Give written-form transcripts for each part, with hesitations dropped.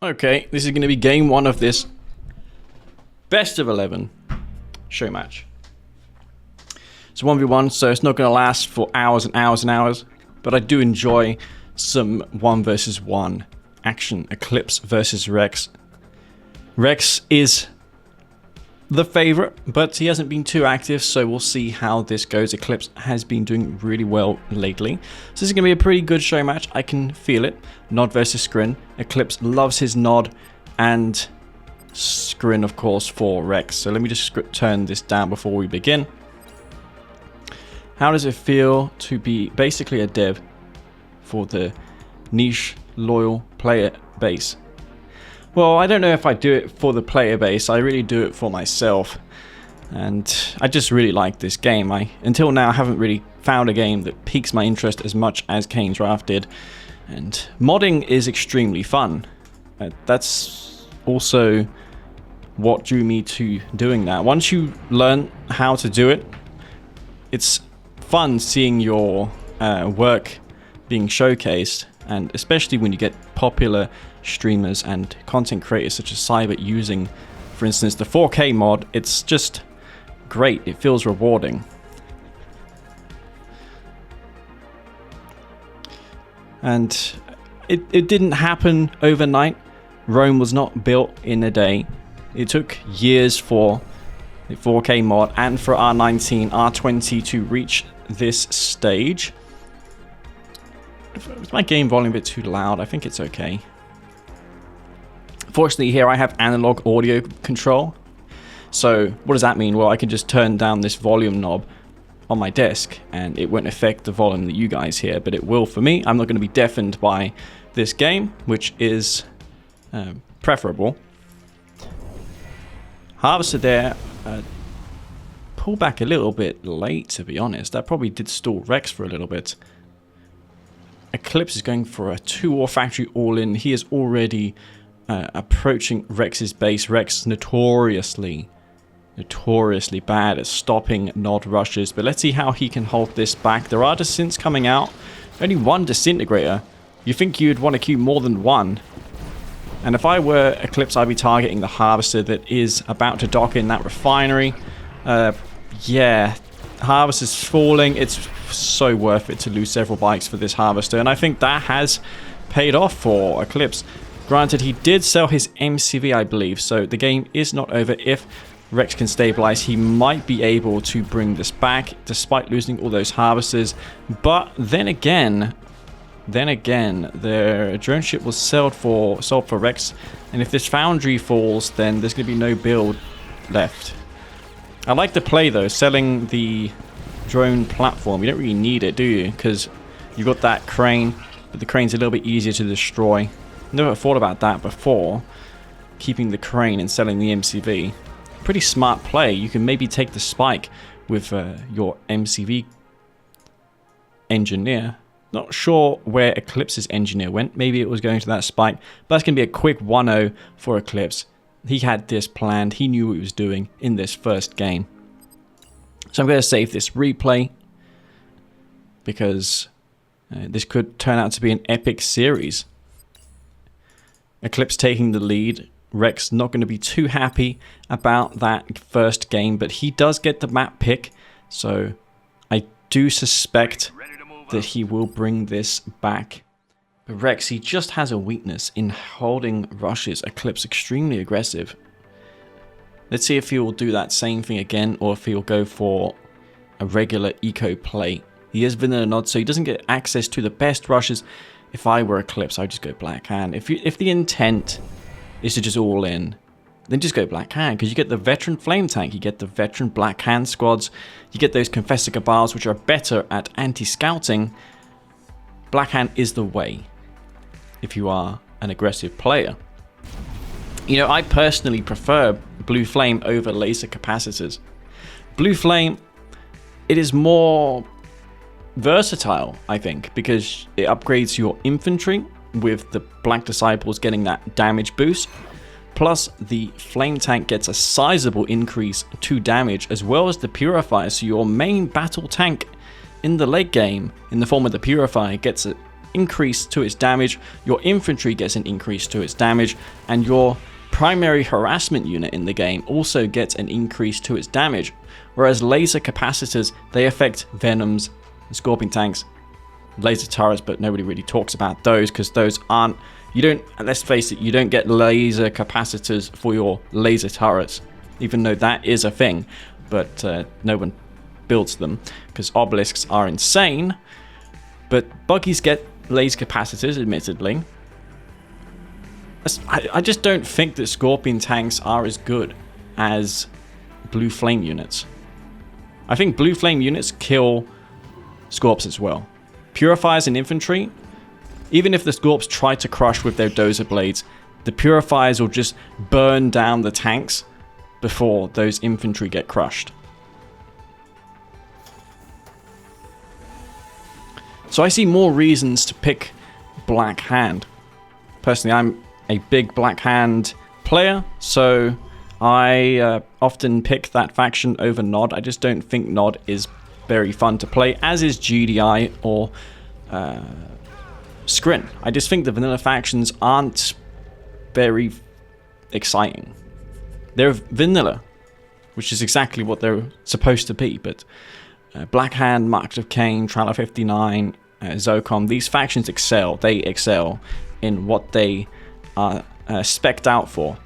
Okay, this is going to be game one of this best of 11 show match. It's 1v1, so it's not going to last for hours and hours and hours, but I do enjoy some 1 versus 1 action. Eclipse versus Rex. Rex is the favorite, but he hasn't been too active, so we'll see how this goes. Eclipse has been doing really well lately, so this is going to be a pretty good show match. I can feel it. Nod versus Scrin. Eclipse loves his Nod, and Scrin, of course, for Rex. So let me just turn this down before we begin. How does it feel to be basically a dev for the niche loyal player base? Well, I don't know if I do it for the player base. I really do it for myself, and I just really like this game. Until now, I haven't really found a game that piques my interest as much as Kane's Draft did, and modding is extremely fun. That's also what drew me to doing that. Once you learn how to do it, it's fun seeing your work being showcased, and especially when you get popular streamers and content creators such as Cyber using, for instance, the 4K mod. It's just great. It feels rewarding. And it didn't happen overnight. Rome was not built in a day. It took years for the 4K mod and for R19, R20 to reach this stage. Is my game volume a bit too loud? I think it's okay. Fortunately, here I have analog audio control. So what does that mean? Well, I can just turn down this volume knob on my desk and it won't affect the volume that you guys hear, but it will for me. I'm not going to be deafened by this game, which is preferable. Harvester there. Pull back a little bit late, to be honest. That probably did stall Rex for a little bit. Eclipse is going for a 2-ore factory all-in. He is already approaching Rex's base. Rex notoriously bad at stopping Nod rushes, but let's see how he can hold this back. There are Desynts coming out. Only one Disintegrator. You think you'd want to queue more than one. And if I were Eclipse, I'd be targeting the Harvester that is about to dock in that refinery. Yeah, Harvester's falling. It's so worth it to lose several bikes for this Harvester, and I think that has paid off for Eclipse. Granted, he did sell his MCV, I believe, so the game is not over. If Rex can stabilize, he might be able to bring this back despite losing all those Harvesters. But then again, the drone ship was sold for Rex, and if this foundry falls, then there's going to be no build left. I like the play though, selling the drone platform. You don't really need it, do you? Because you've got that crane, but the crane's a little bit easier to destroy. Never thought about that before, keeping the crane and selling the MCV. Pretty smart play. You can maybe take the spike with your MCV engineer. Not sure where Eclipse's engineer went. Maybe it was going to that spike. But that's going to be a quick 1-0 for Eclipse. He had this planned. He knew what he was doing in this first game. So I'm going to save this replay, because this could turn out to be an epic series. Eclipse taking the lead. Rex not going to be too happy about that first game, but he does get the map pick. So I do suspect that he will bring this back. But Rex, he just has a weakness in holding rushes. Eclipse extremely aggressive. Let's see if he will do that same thing again, or if he'll go for a regular eco play. He is Vanilla Nod, so he doesn't get access to the best rushes. If I were Eclipse, I'd just go Black Hand. If the intent is to just all in, then just go Black Hand, because you get the veteran Flame Tank, you get the veteran Black Hand squads, you get those Confessor Cabals, which are better at anti-scouting. Black Hand is the way if you are an aggressive player. You know, I personally prefer Blue Flame over Laser Capacitors. Blue Flame, it is more versatile, I think, because it upgrades your infantry with the Black Disciples getting that damage boost. Plus, the Flame Tank gets a sizable increase to damage, as well as the Purifier, so your main battle tank in the late game, in the form of the Purifier, gets a increase to its damage, your infantry gets an increase to its damage, and your primary harassment unit in the game also gets an increase to its damage. Whereas laser capacitors, they affect venoms, scorpion tanks, laser turrets, but nobody really talks about those because those aren't, you don't, let's face it, you don't get laser capacitors for your laser turrets, even though that is a thing, but no one builds them because obelisks are insane. But buggies get laser capacitors, admittedly. I just don't think that scorpion tanks are as good as blue flame units. I think blue flame units kill scorps as well. Purifiers and infantry, even if the scorps try to crush with their dozer blades, the purifiers will just burn down the tanks before those infantry get crushed. So I see more reasons to pick Black Hand. Personally, I'm a big Black Hand player, so I often pick that faction over Nod. I just don't think Nod is very fun to play, as is GDI or Scrin. I just think the vanilla factions aren't very exciting. They're vanilla, which is exactly what they're supposed to be, but Black Hand, Mark of Kane, Trala 59, Zocom, these factions excel. They excel in what they are spec'd out for,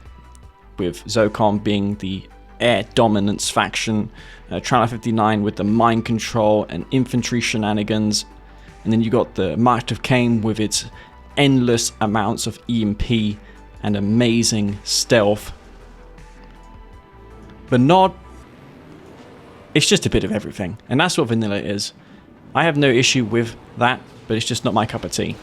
with Zocom being the air dominance faction, Trala 59 with the mind control and infantry shenanigans, and then you got the Mark of Kane with its endless amounts of EMP and amazing stealth. But Nod, it's just a bit of everything, and that's what vanilla is. I have no issue with that, but it's just not my cup of tea.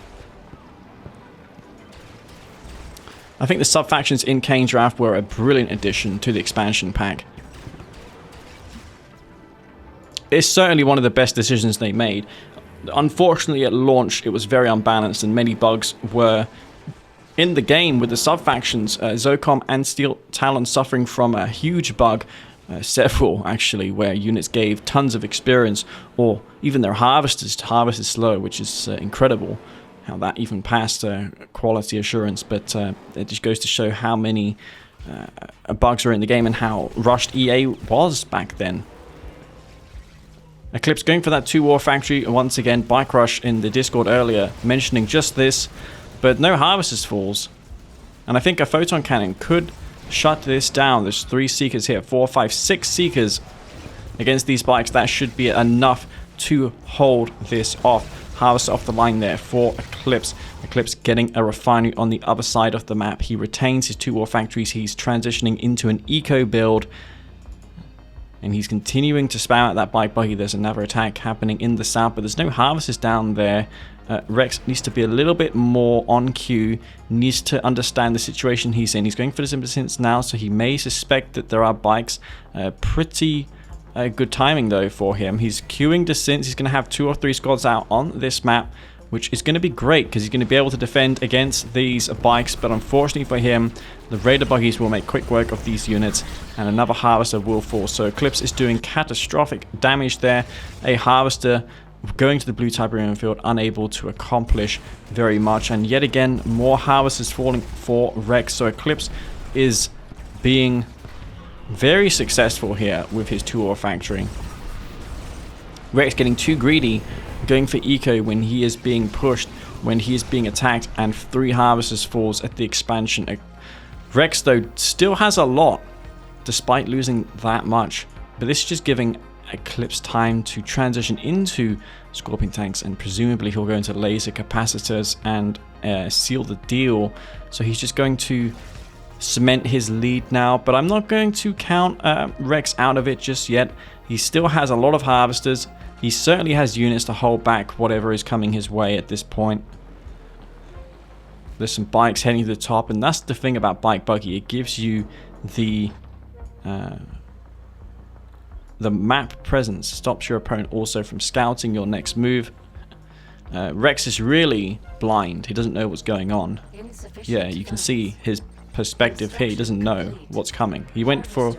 I think the sub-factions in Kane Draft were a brilliant addition to the expansion pack. It's certainly one of the best decisions they made. Unfortunately, at launch, it was very unbalanced and many bugs were in the game with the sub-factions. Zocom and Steel Talon suffering from a huge bug, several actually, where units gave tons of experience, or even their harvesters to harvest is slow, which is incredible how that even passed quality assurance. But it just goes to show how many bugs are in the game and how rushed EA was back then. Eclipse going for that 2-war factory once again. Bike Rush in the Discord earlier mentioning just this, but no harvesters falls, and I think a photon cannon could shut this down. There's 3 seekers here, 4, 5, 6 seekers against these bikes. That should be enough to hold this off. Harvester off the line there for Eclipse. Eclipse getting a refinery on the other side of the map. He retains his 2-war factories. He's transitioning into an eco build, and he's continuing to spam out that bike buggy. There's another attack happening in the south, but there's no harvesters down there. Rex needs to be a little bit more on cue, needs to understand the situation he's in. He's going for the impotence now, so he may suspect that there are bikes. Pretty good timing though for him. He's queuing descents. He's going to have 2 or 3 squads out on this map, which is going to be great because he's going to be able to defend against these bikes. But unfortunately for him, the Raider buggies will make quick work of these units, and another harvester will fall. So Eclipse is doing catastrophic damage there. A harvester going to the blue Tiberium field, unable to accomplish very much, and yet again more harvesters falling for Rex. So Eclipse is being very successful here with his 2-war factory. Rex getting too greedy, going for eco when he is being pushed, when he is being attacked, and 3 harvesters falls at the expansion. Rex though still has a lot despite losing that much, but this is just giving Eclipse time to transition into Scorpion tanks, and presumably he'll go into laser capacitors and seal the deal. So he's just going to cement his lead now, but I'm not going to count Rex out of it just yet. He still has a lot of harvesters. He certainly has units to hold back whatever is coming his way at this point. There's some bikes heading to the top, and that's the thing about Bike Buggy. It gives you the map presence, stops your opponent also from scouting your next move. Rex is really blind. He doesn't know what's going on. Yeah, you can see his perspective here. He doesn't know what's coming. He went for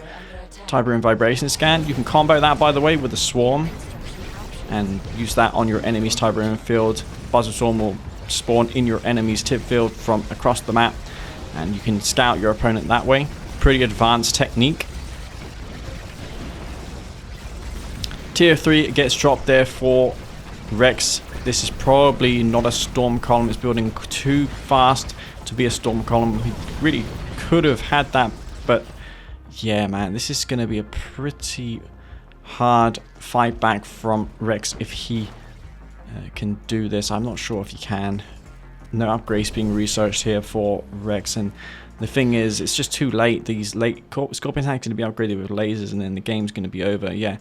Tiberium Vibration Scan. You can combo that, by the way, with a Swarm and use that on your enemy's Tiberium field. Buzzer Swarm will spawn in your enemy's tip field from across the map, and you can scout your opponent that way. Pretty advanced technique. Tier 3 gets dropped there for Rex. This is probably not a storm column. It's building too fast to be a storm column. He really could have had that, but yeah, man, this is going to be a pretty hard fight back from Rex if he can do this. I'm not sure if he can. No upgrades being researched here for Rex, and the thing is, it's just too late. These late Scorpion tanks are going to be upgraded with lasers, and then the game's going to be over. Yeah,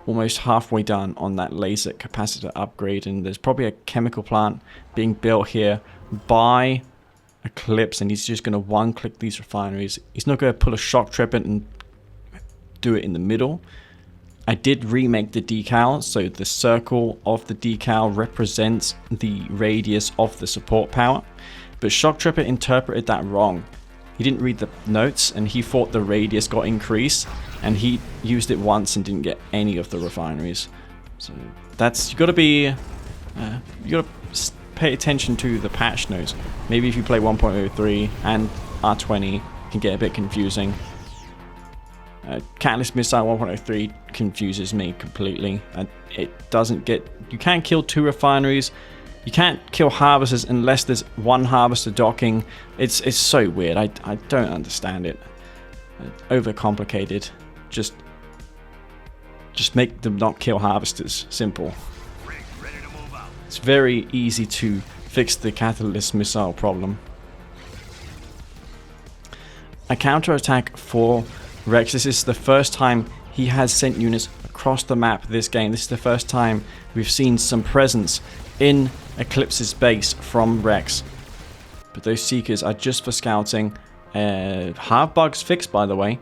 almost halfway done on that laser capacitor upgrade, and there's probably a chemical plant being built here by Eclipse, and he's just going to one-click these refineries. He's not going to pull a shock trip and do it in the middle. I did remake the decal, so the circle of the decal represents the radius of the support power, but Shock Tripper interpreted that wrong. He didn't read the notes, and he thought the radius got increased, and he used it once and didn't get any of the refineries. So that's, you got to be, you got to pay attention to the patch notes. Maybe if you play 1.03 and R20, it can get a bit confusing. Catalyst Missile 1.03 confuses me completely. It doesn't get... You can't kill 2 refineries. You can't kill harvesters unless there's 1 harvester docking. It's so weird. I don't understand it. Overcomplicated. Just make them not kill harvesters. Simple. It's very easy to fix the Catalyst Missile problem. A counterattack for Rex. This is the first time he has sent units across the map this game. This is the first time we've seen some presence in Eclipse's base from Rex. But those Seekers are just for scouting. Half bugs fixed, by the way.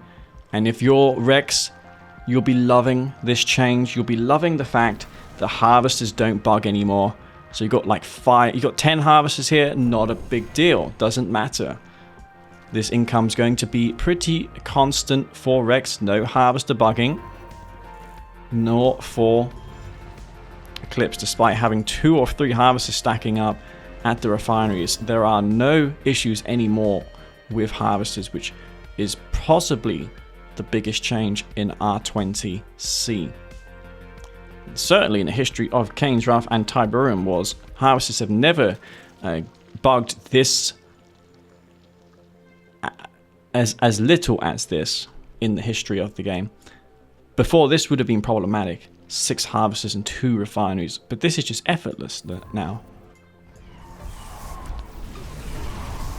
And if you're Rex, you'll be loving this change. You'll be loving the fact that harvesters don't bug anymore. So you got like 5, you got 10 harvesters here. Not a big deal. Doesn't matter. This income's going to be pretty constant for Rex. No harvester bugging. Nor for Eclipse, despite having 2 or 3 harvesters stacking up at the refineries. There are no issues anymore with harvesters, which is possibly the biggest change in R20C. Certainly in the history of Kane's Wrath and Tiberium Wars, harvesters have never bugged this as little as this in the history of the game. Before, this would have been problematic. 6 harvesters and 2 refineries, but this is just effortless now.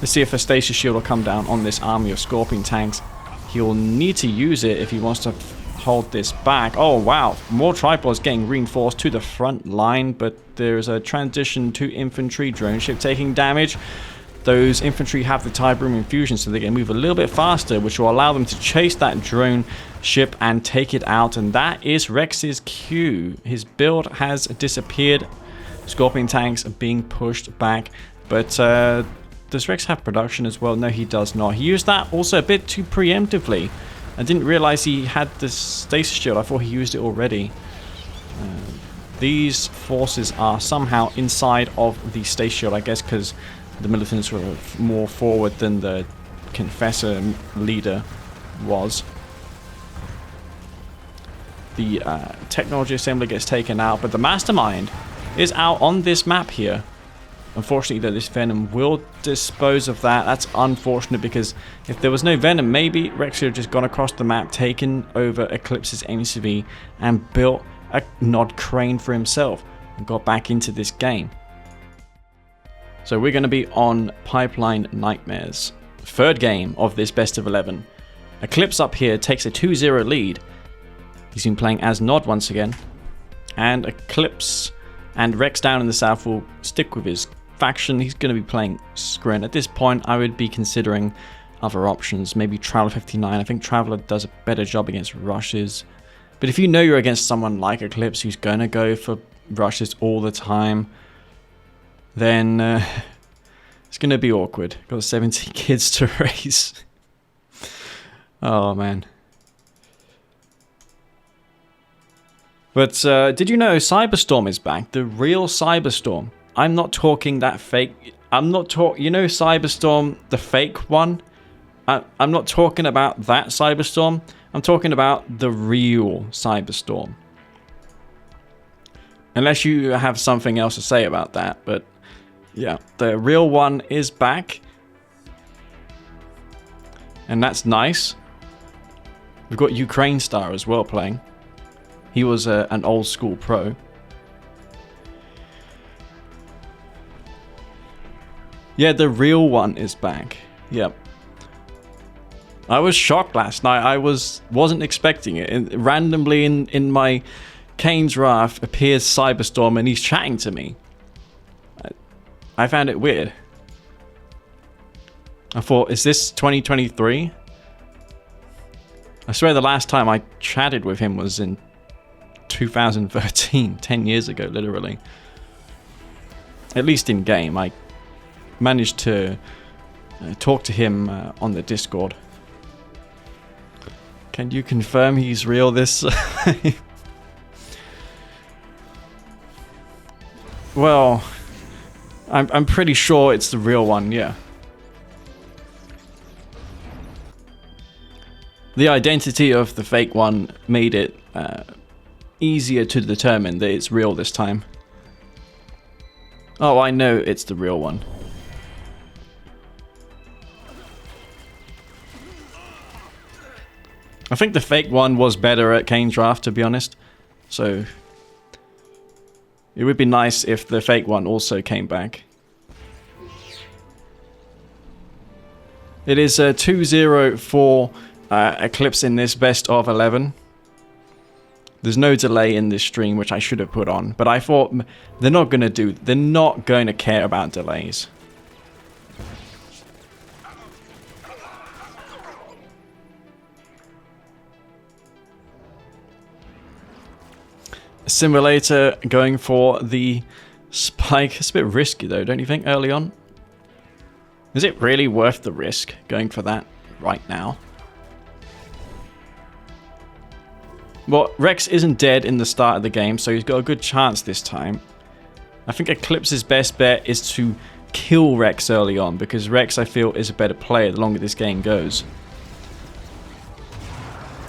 Let's see if a stasis shield will come down on this army of Scorpion tanks. He'll need to use it if he wants to hold this back. Oh wow, more tripods getting reinforced to the front line, but there's a transition to infantry. Drone ship taking damage. Those infantry have the Tiberium infusion, so they can move a little bit faster, which will allow them to chase that drone ship and take it out. And that is Rex's cue. His build has disappeared. Scorpion tanks are being pushed back. But does Rex have production as well? No, he does not. He used that also a bit too preemptively. I didn't realize he had this stasis shield. I thought he used it already. These forces are somehow inside of the stasis shield, I guess, because the militants were more forward than the Confessor leader was. The technology assembly gets taken out, but the Mastermind is out on this map here. Unfortunately, though, this Venom will dispose of that. That's unfortunate, because if there was no Venom, maybe Rex would have just gone across the map, taken over Eclipse's MCV, and built a Nod Crane for himself, and got back into this game. So we're going to be on Pipeline Nightmares. 3rd game of this best of 11. Eclipse up here takes a 2-0 lead. He's been playing as Nod once again. And Eclipse and Rex down in the south will stick with his faction. He's going to be playing Scrin. At this point, I would be considering other options. Maybe Traveler 59. I think Traveler does a better job against rushes. But if you know you're against someone like Eclipse who's going to go for rushes all the time, then it's going to be awkward. Got 70 kids to raise. Oh, man. But did you know Cyberstorm is back? The real Cyberstorm. I'm not talking that fake. I'm not talking. You know, Cyberstorm, the fake one. I'm not talking about that Cyberstorm. I'm talking about the real Cyberstorm. Unless you have something else to say about that, but yeah, the real one is back. And that's nice. We've got Ukraine Star as well playing. He was an old school pro. Yeah, the real one is back. Yep. I was shocked last night. I wasn't expecting it. And randomly in my Kane's Wrath appears Cyberstorm and he's chatting to me. I found it weird. I thought, is this 2023? I swear the last time I chatted with him was in 2013, 10 years ago, literally. At least in game. I managed to talk to him on the Discord. Can you confirm he's real this? Well, I'm pretty sure it's the real one, yeah. The identity of the fake one made it easier to determine that it's real this time. Oh, I know it's the real one. I think the fake one was better at Kane's Wrath, to be honest. So it would be nice if the fake one also came back. It is 2-0 for Eclipse in this best of 11. There's no delay in this stream, which I should have put on, but I thought they're not going to care about delays. Simulator going for the spike. It's a bit risky though, don't you think, early on? Is it really worth the risk going for that right now? Well, Rex isn't dead in the start of the game, so he's got a good chance this time. I think Eclipse's best bet is to kill Rex early on, because Rex, I feel, is a better player the longer this game goes.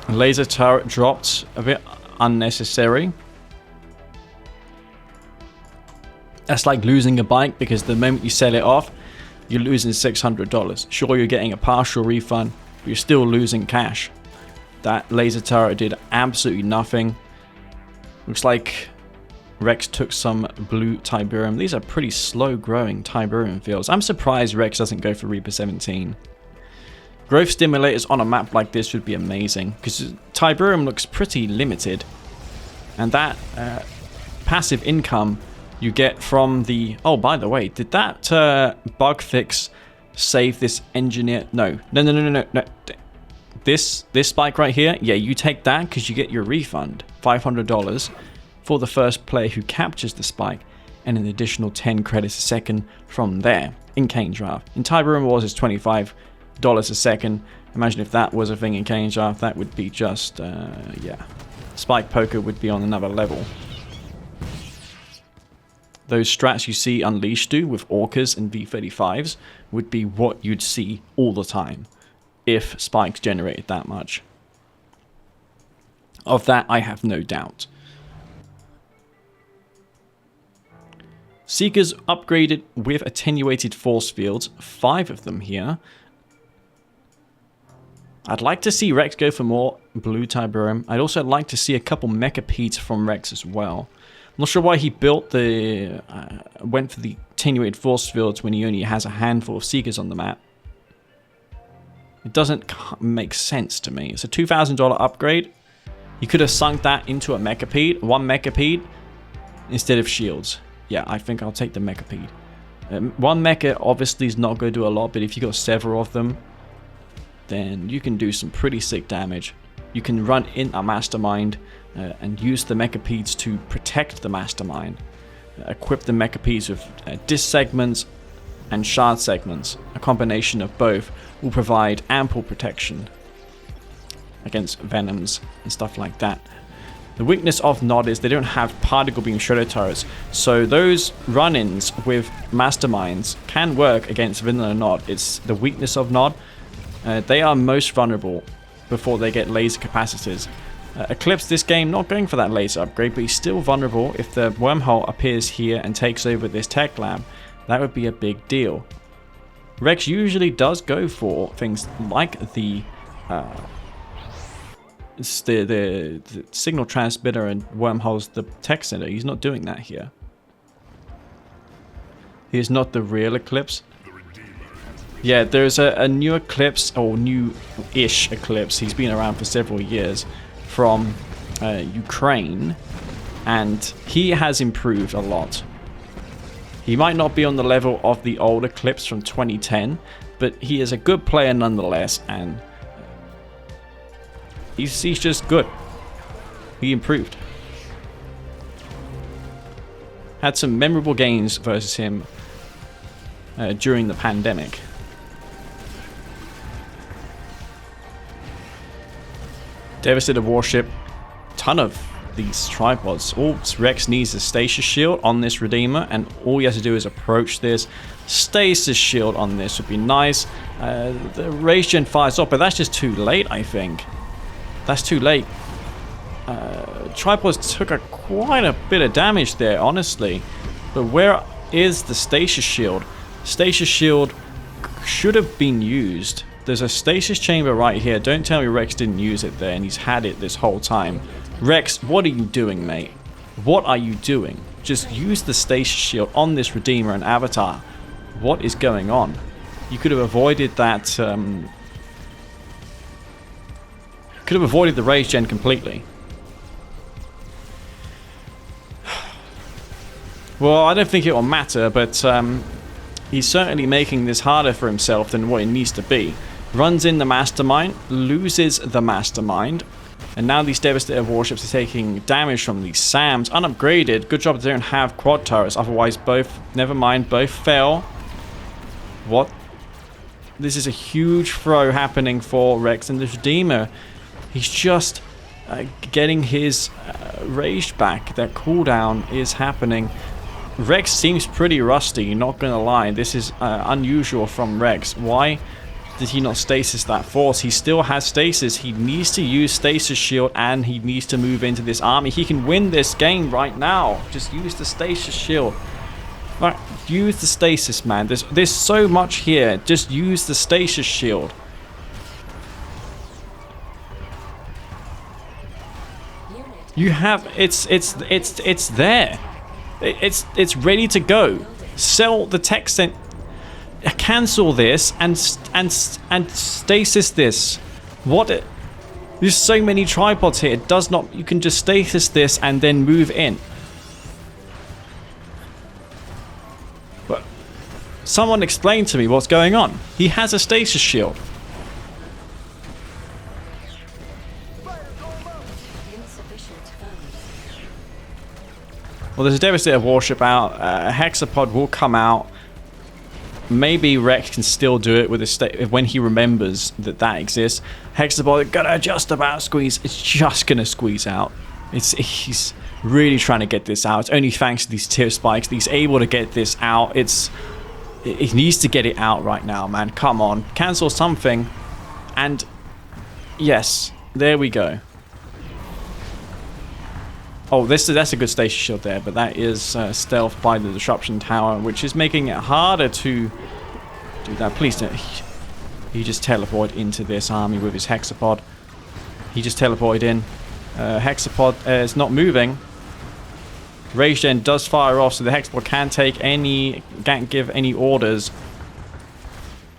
Laser turret dropped, a bit unnecessary. That's like losing a bike, because the moment you sell it off, you're losing $600. Sure, you're getting a partial refund, but you're still losing cash. That laser turret did absolutely nothing. Looks like Rex took some blue Tiberium. These are pretty slow growing Tiberium fields. I'm surprised Rex doesn't go for Reaper 17. Growth stimulators on a map like this would be amazing, because Tiberium looks pretty limited. And that passive income you get from the... Oh, by the way, did that bug fix save this engineer? No. This spike right here, yeah, you take that because you get your refund, $500 for the first player who captures the spike, and an additional 10 credits a second from there in Kane's Wrath. In Tiberium Wars, it's $25 a second. Imagine if that was a thing in Kane's Wrath, that would be just, yeah. Spike poker would be on another level. Those strats you see Unleashed do with Orcas and V35s would be what you'd see all the time if spikes generated that much. Of that, I have no doubt. Seekers upgraded with attenuated force fields, 5 of them here. I'd like to see Rex go for more blue Tiberium. I'd also like to see a couple Mechapedes from Rex as well. I'm not sure why he built the... went for the attenuated force fields when he only has a handful of Seekers on the map. It doesn't make sense to me. It's a $2,000 upgrade. You could have sunk that into a Mechapede, one Mechapede, instead of shields. Yeah, I think I'll take the Mechapede. One Mecha obviously is not going to do a lot, but if you got several of them, then you can do some pretty sick damage. You can run in a Mastermind and use the Mechapedes to protect the Mastermind. Equip the Mechapedes with disc segments and shard segments. A combination of both will provide ample protection against venoms and stuff like that. The weakness of Nod is they don't have particle beam shredder turrets, so those run-ins with masterminds can work against vanilla Nod. It's the weakness of Nod. They are most vulnerable before they get laser capacitors. Eclipse this game not going for that laser upgrade, but he's still vulnerable. If the wormhole appears here and takes over this tech lab, that would be a big deal. Rex usually does go for things like the signal transmitter and wormholes, the tech center. He's not doing that here. He is not the real Eclipse. Yeah, there's a new Eclipse, or new-ish Eclipse. He's been around for several years from Ukraine, and he has improved a lot. He might not be on the level of the old Eclipse from 2010, but he is a good player nonetheless, and he's just good. He improved. Had some memorable games versus him during the pandemic. Devastator warship, ton of these tripods. All Rex needs is a stasis shield on this Redeemer, and all he has to do is approach this. Stasis shield on this would be nice. The Rage Gen fires up, but that's just too late, I think. That's too late. Tripods took quite a bit of damage there, honestly. But where is the stasis shield? Stasis shield should have been used. There's a stasis chamber right here. Don't tell me Rex didn't use it there, and he's had it this whole time. Rex, what are you doing, mate? What are you doing? Just use the stasis shield on this Redeemer and Avatar. What is going on? You could have avoided that. Could have avoided the Rage Gen completely. Well, I don't think it will matter, but he's certainly making this harder for himself than what it needs to be. Runs in the Mastermind, loses the Mastermind, and now these Devastator warships are taking damage from these SAMs. Unupgraded. Good job they don't have quad turrets, otherwise both, never mind, both fail. What? This is a huge throw happening for Rex and the Redeemer. He's just getting his rage back. That cooldown is happening. Rex seems pretty rusty, not gonna lie. This is unusual from Rex. Why did he not stasis that force? He still has stasis. He needs to use stasis shield, and he needs to move into this army. He can win this game right now. Just use the stasis shield. Right, use the stasis, man. There's so much here. Just use the stasis shield. You have it's there. It's ready to go. Sell the tech cent. Cancel this and stasis this. What? There's so many tripods here. It does not. You can just stasis this and then move in. But someone explain to me what's going on. He has a stasis shield. Well, there's a Devastator warship out. A Hexapod will come out. Maybe Rex can still do it with a when he remembers that exists. Hexapod gonna just about squeeze. It's just gonna squeeze out. He's really trying to get this out. It's only thanks to these tier spikes that he's able to get this out. He needs to get it out right now, man. Come on, cancel something. And yes, there we go. Oh, that's a good station shield there, but that is stealth by the disruption tower, which is making it harder to do that. Please don't. He just teleported into this army with his Hexapod. He just teleported in. Hexapod is not moving. Rage Gen does fire off, so the Hexapod can't give any orders.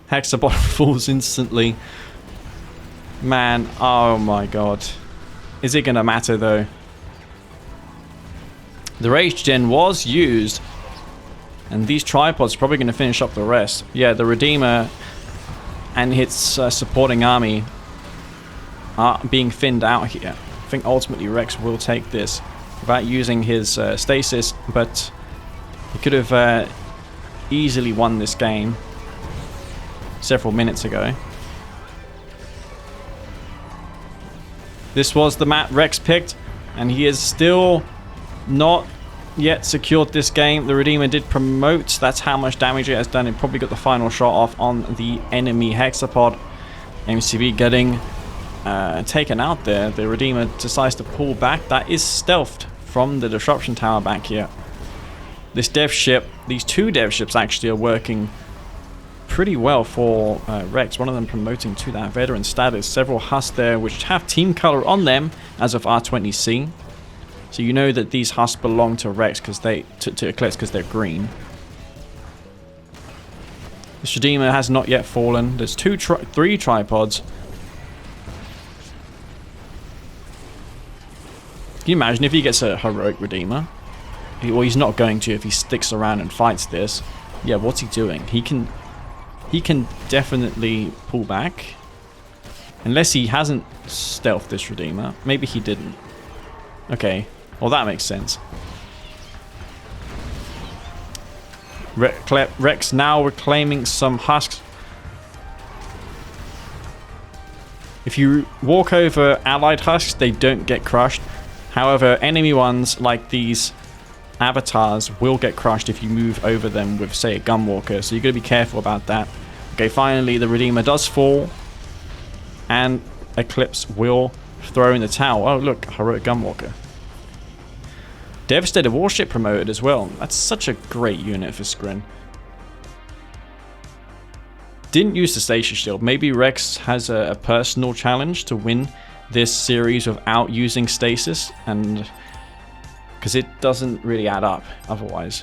Hexapod falls instantly. Man, oh my god. Is it gonna matter though? The Rage Gen was used, and these tripods are probably going to finish up the rest. Yeah, the Redeemer and its supporting army are being thinned out here. I think ultimately Rex will take this without using his stasis, but he could have easily won this game several minutes ago. This was the map Rex picked. And he is still not yet secured this game. The Redeemer did promote. That's how much damage it has done. It probably got the final shot off on the enemy Hexapod. MCV getting taken out there. The Redeemer decides to pull back. That is stealthed from the disruption tower back here. This dev ship, these two dev ships actually are working pretty well for Rex. One of them promoting to that veteran status. Several Husks there which have team color on them as of R20C. So you know that these Husks belong to Rex because to Eclipse because they're green. This Redeemer has not yet fallen. There's three tripods. Can you imagine if he gets a heroic Redeemer? Well, he's not going to if he sticks around and fights this. Yeah, what's he doing? He can definitely pull back. Unless he hasn't stealthed this Redeemer. Maybe he didn't. Okay, well that makes sense. Rex now reclaiming some Husks. If you walk over allied Husks, they don't get crushed. However, enemy ones like these avatars will get crushed if you move over them with, say, a Gunwalker. So you've got to be careful about that. Okay, finally the Redeemer does fall. And Eclipse will throw in the towel. Oh, look, heroic Gunwalker. Devastator Warship promoted as well. That's such a great unit for Scrin. Didn't use the Stasis Shield. Maybe Rex has a personal challenge to win this series without using Stasis, and because it doesn't really add up otherwise.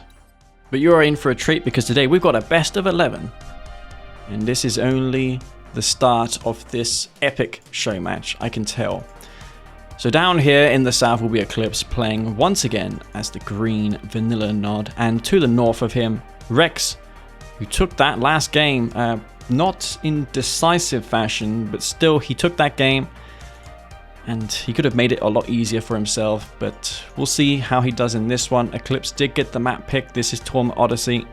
But you're in for a treat because today we've got a best of 11. And this is only the start of this epic show match, I can tell. So down here in the south will be Eclipse playing once again as the green vanilla nod, and to the north of him, Rex, who took that last game, not in decisive fashion, but still he took that game and he could have made it a lot easier for himself, but we'll see how he does in this one. Eclipse did get the map pick. This is Tournament Odyssey.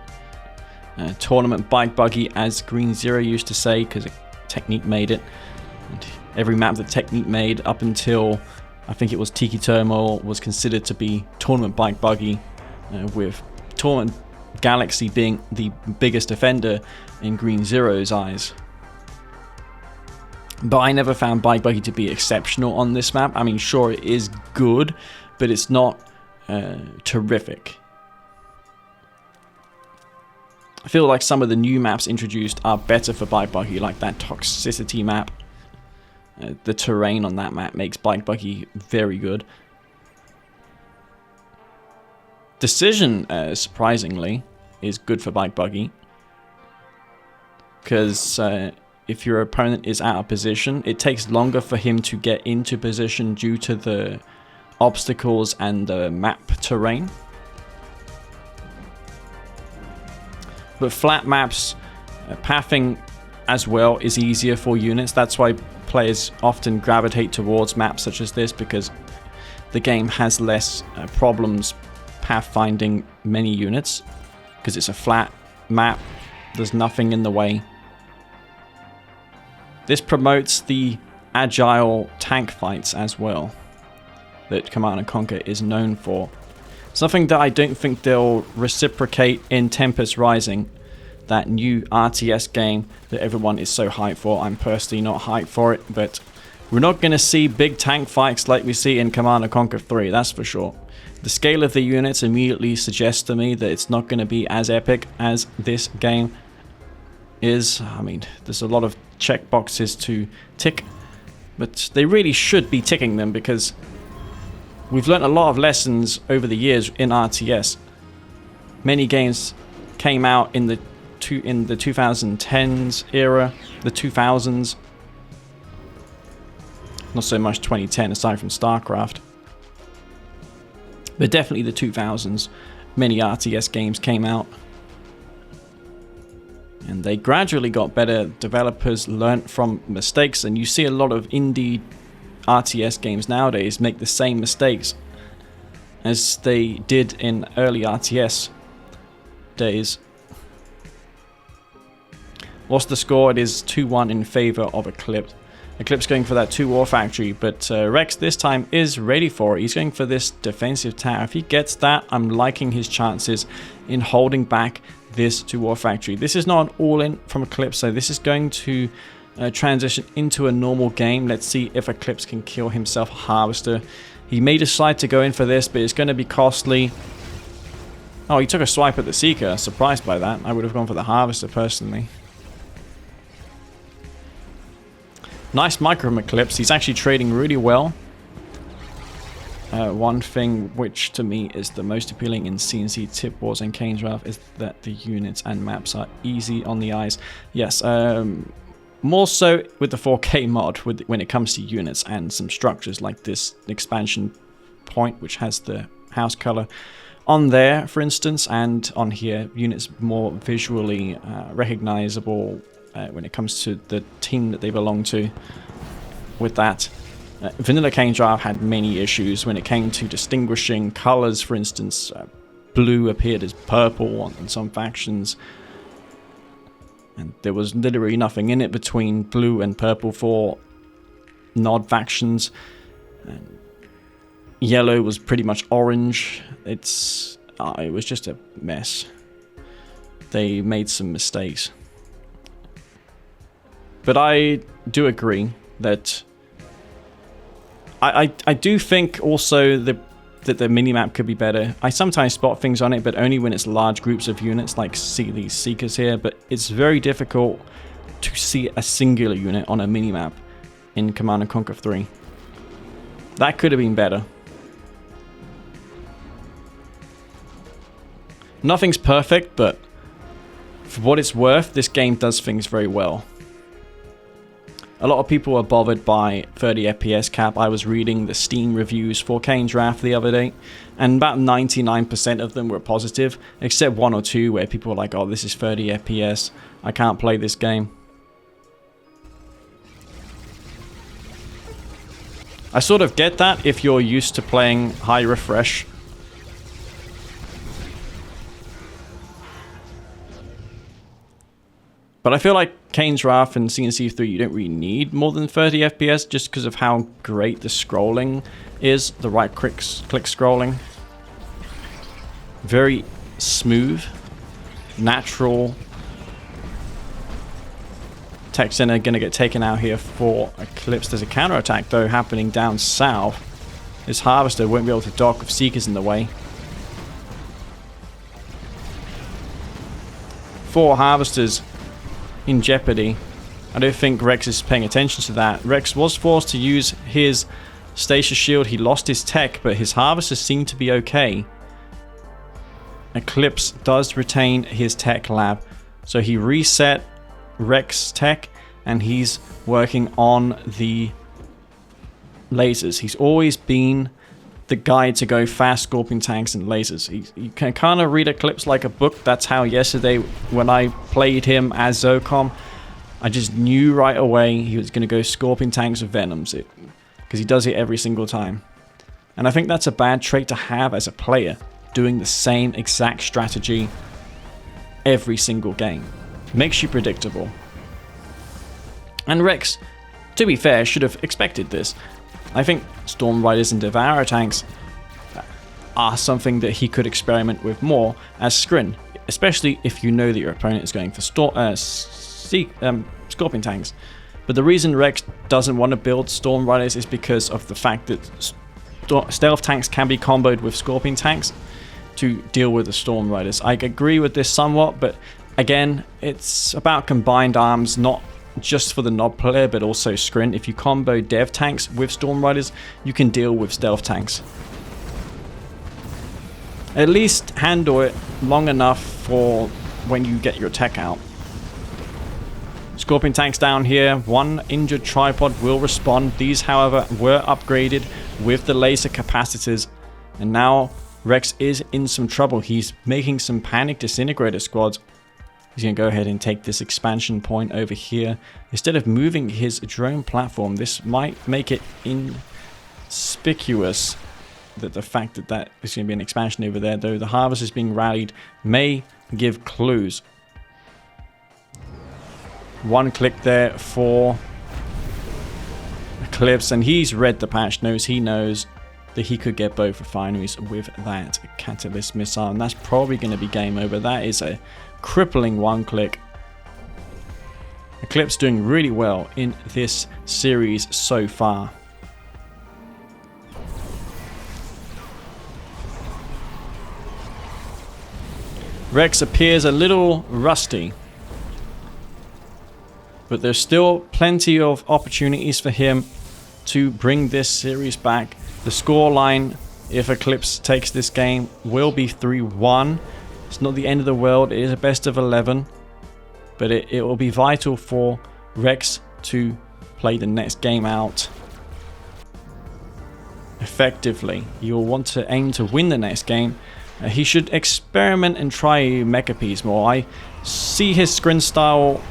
Tournament Bike Buggy, as Green Zero used to say, because Technique made it. And every map that Technique made up until, I think it was Tiki Turmoil, was considered to be Tournament Bike Buggy, with Tournament Galaxy being the biggest offender in Green Zero's eyes. But I never found Bike Buggy to be exceptional on this map. I mean, sure, it is good, but it's not terrific. I feel like some of the new maps introduced are better for Bike Buggy, like that Toxicity map. The terrain on that map makes Bike Buggy very good. Decision, surprisingly, is good for Bike Buggy. Because if your opponent is out of position, it takes longer for him to get into position due to the obstacles and the map terrain. But flat maps, pathing as well is easier for units. That's why players often gravitate towards maps such as this, because the game has less problems pathfinding many units, because it's a flat map, there's nothing in the way. This promotes the agile tank fights as well that Command & Conquer is known for. Something that I don't think they'll reciprocate in Tempest Rising, that new RTS game that everyone is so hyped for. I'm personally not hyped for it, but we're not going to see big tank fights like we see in Command & Conquer 3, that's for sure. The scale of the units immediately suggests to me that it's not going to be as epic as this game is. I mean, there's a lot of checkboxes to tick, but they really should be ticking them, because we've learned a lot of lessons over the years in RTS. Many games came out in the 2010s era, the 2000s. Not so much 2010 aside from StarCraft. But definitely the 2000s. Many RTS games came out. And they gradually got better. Developers learnt from mistakes, and you see a lot of indie RTS games nowadays make the same mistakes as they did in early RTS days. What's the score? It is 2-1 in favor of Eclipse. Eclipse going for that 2 War Factory, but Rex this time is ready for it. He's going for this defensive tower. If he gets that, I'm liking his chances in holding back this 2 War Factory. This is not an all-in from Eclipse, so this is going to transition into a normal game. Let's see if Eclipse can kill himself a Harvester. He may decide to go in for this, but it's going to be costly. Oh, he took a swipe at the Seeker. Surprised by that. I would have gone for the Harvester personally. Nice micro from Eclipse. He's actually trading really well. One thing which to me is the most appealing in C&C Tip Wars and Kane's Wrath is that the units and maps are easy on the eyes. Yes, more so with the 4K mod when it comes to units and some structures like this expansion point, which has the house color on there, for instance, and on here, units more visually recognizable when it comes to the team that they belong to. With that, Vanilla Kane's Wrath had many issues when it came to distinguishing colors. For instance, blue appeared as purple on some factions, and there was literally nothing in it between blue and purple for Nod factions. And yellow was pretty much orange. It was just a mess. They made some mistakes. But I do agree that I do think also that the minimap could be better. I sometimes spot things on it, but only when it's large groups of units, like see these Seekers here. But it's very difficult to see a singular unit on a minimap in Command & Conquer 3. That could have been better. Nothing's perfect, but for what it's worth, this game does things very well. A lot of people are bothered by 30 FPS cap. I was reading the Steam reviews for Kane's Wrath the other day, and about 99% of them were positive, except 1 or 2 where people were like, oh, this is 30 FPS, I can't play this game. I sort of get that if you're used to playing high refresh. But I feel like Kane's Wrath and C&C3, you don't really need more than 30 FPS just because of how great the scrolling is. The right click scrolling. Very smooth. Natural. Tech Center going to get taken out here for Eclipse. There's a counterattack though happening down south. This Harvester won't be able to dock with Seekers in the way. 4 Harvesters in jeopardy. I don't think Rex is paying attention to that. Rex was forced to use his Stasis Shield. He lost his tech, but his Harvesters seem to be okay. Eclipse does retain his tech lab. So he reset Rex tech, and he's working on the lasers. He's always been the guy to go fast Scorpion tanks and lasers. You can kind of read Eclipse like a book. That's how yesterday when I played him as Zocom, I just knew right away he was going to go Scorpion tanks with Venoms, because he does it every single time. And I think that's a bad trait to have as a player, doing the same exact strategy every single game. Makes you predictable. And Rex, to be fair, should have expected this. I think Storm Riders and Devourer tanks are something that he could experiment with more as Scrin, especially if you know that your opponent is going for Scorpion tanks. But the reason Rex doesn't want to build Storm Riders is because of the fact that Stealth tanks can be comboed with Scorpion tanks to deal with the Storm Riders. I agree with this somewhat, but again, it's about combined arms, not just for the Nod player, but also Scrin. If you combo Dev tanks with Storm Riders, you can deal with Stealth tanks. At least handle it long enough for when you get your tech out. Scorpion tanks down here. 1 injured tripod will respond. These, however, were upgraded with the laser capacitors. And now Rex is in some trouble. He's making some panic disintegrator squads. He's going to go ahead and take this expansion point over here. Instead of moving his drone platform, this might make it inconspicuous that the fact that there's going to be an expansion over there, though the Harvest is being rallied, may give clues. 1 click there for Eclipse, and he's read the patch notes. He knows that he could get both refineries with that catalyst missile, and that's probably going to be game over. That is a crippling one-click. Eclipse doing really well in this series so far. Rex appears a little rusty, but there's still plenty of opportunities for him to bring this series back. The scoreline, if Eclipse takes this game, will be 3-1. It's not the end of the world. It is a best of 11. But it will be vital for Rex to play the next game out effectively. You'll want to aim to win the next game. He should experiment and try Mecha Piece more. I see his Scrin style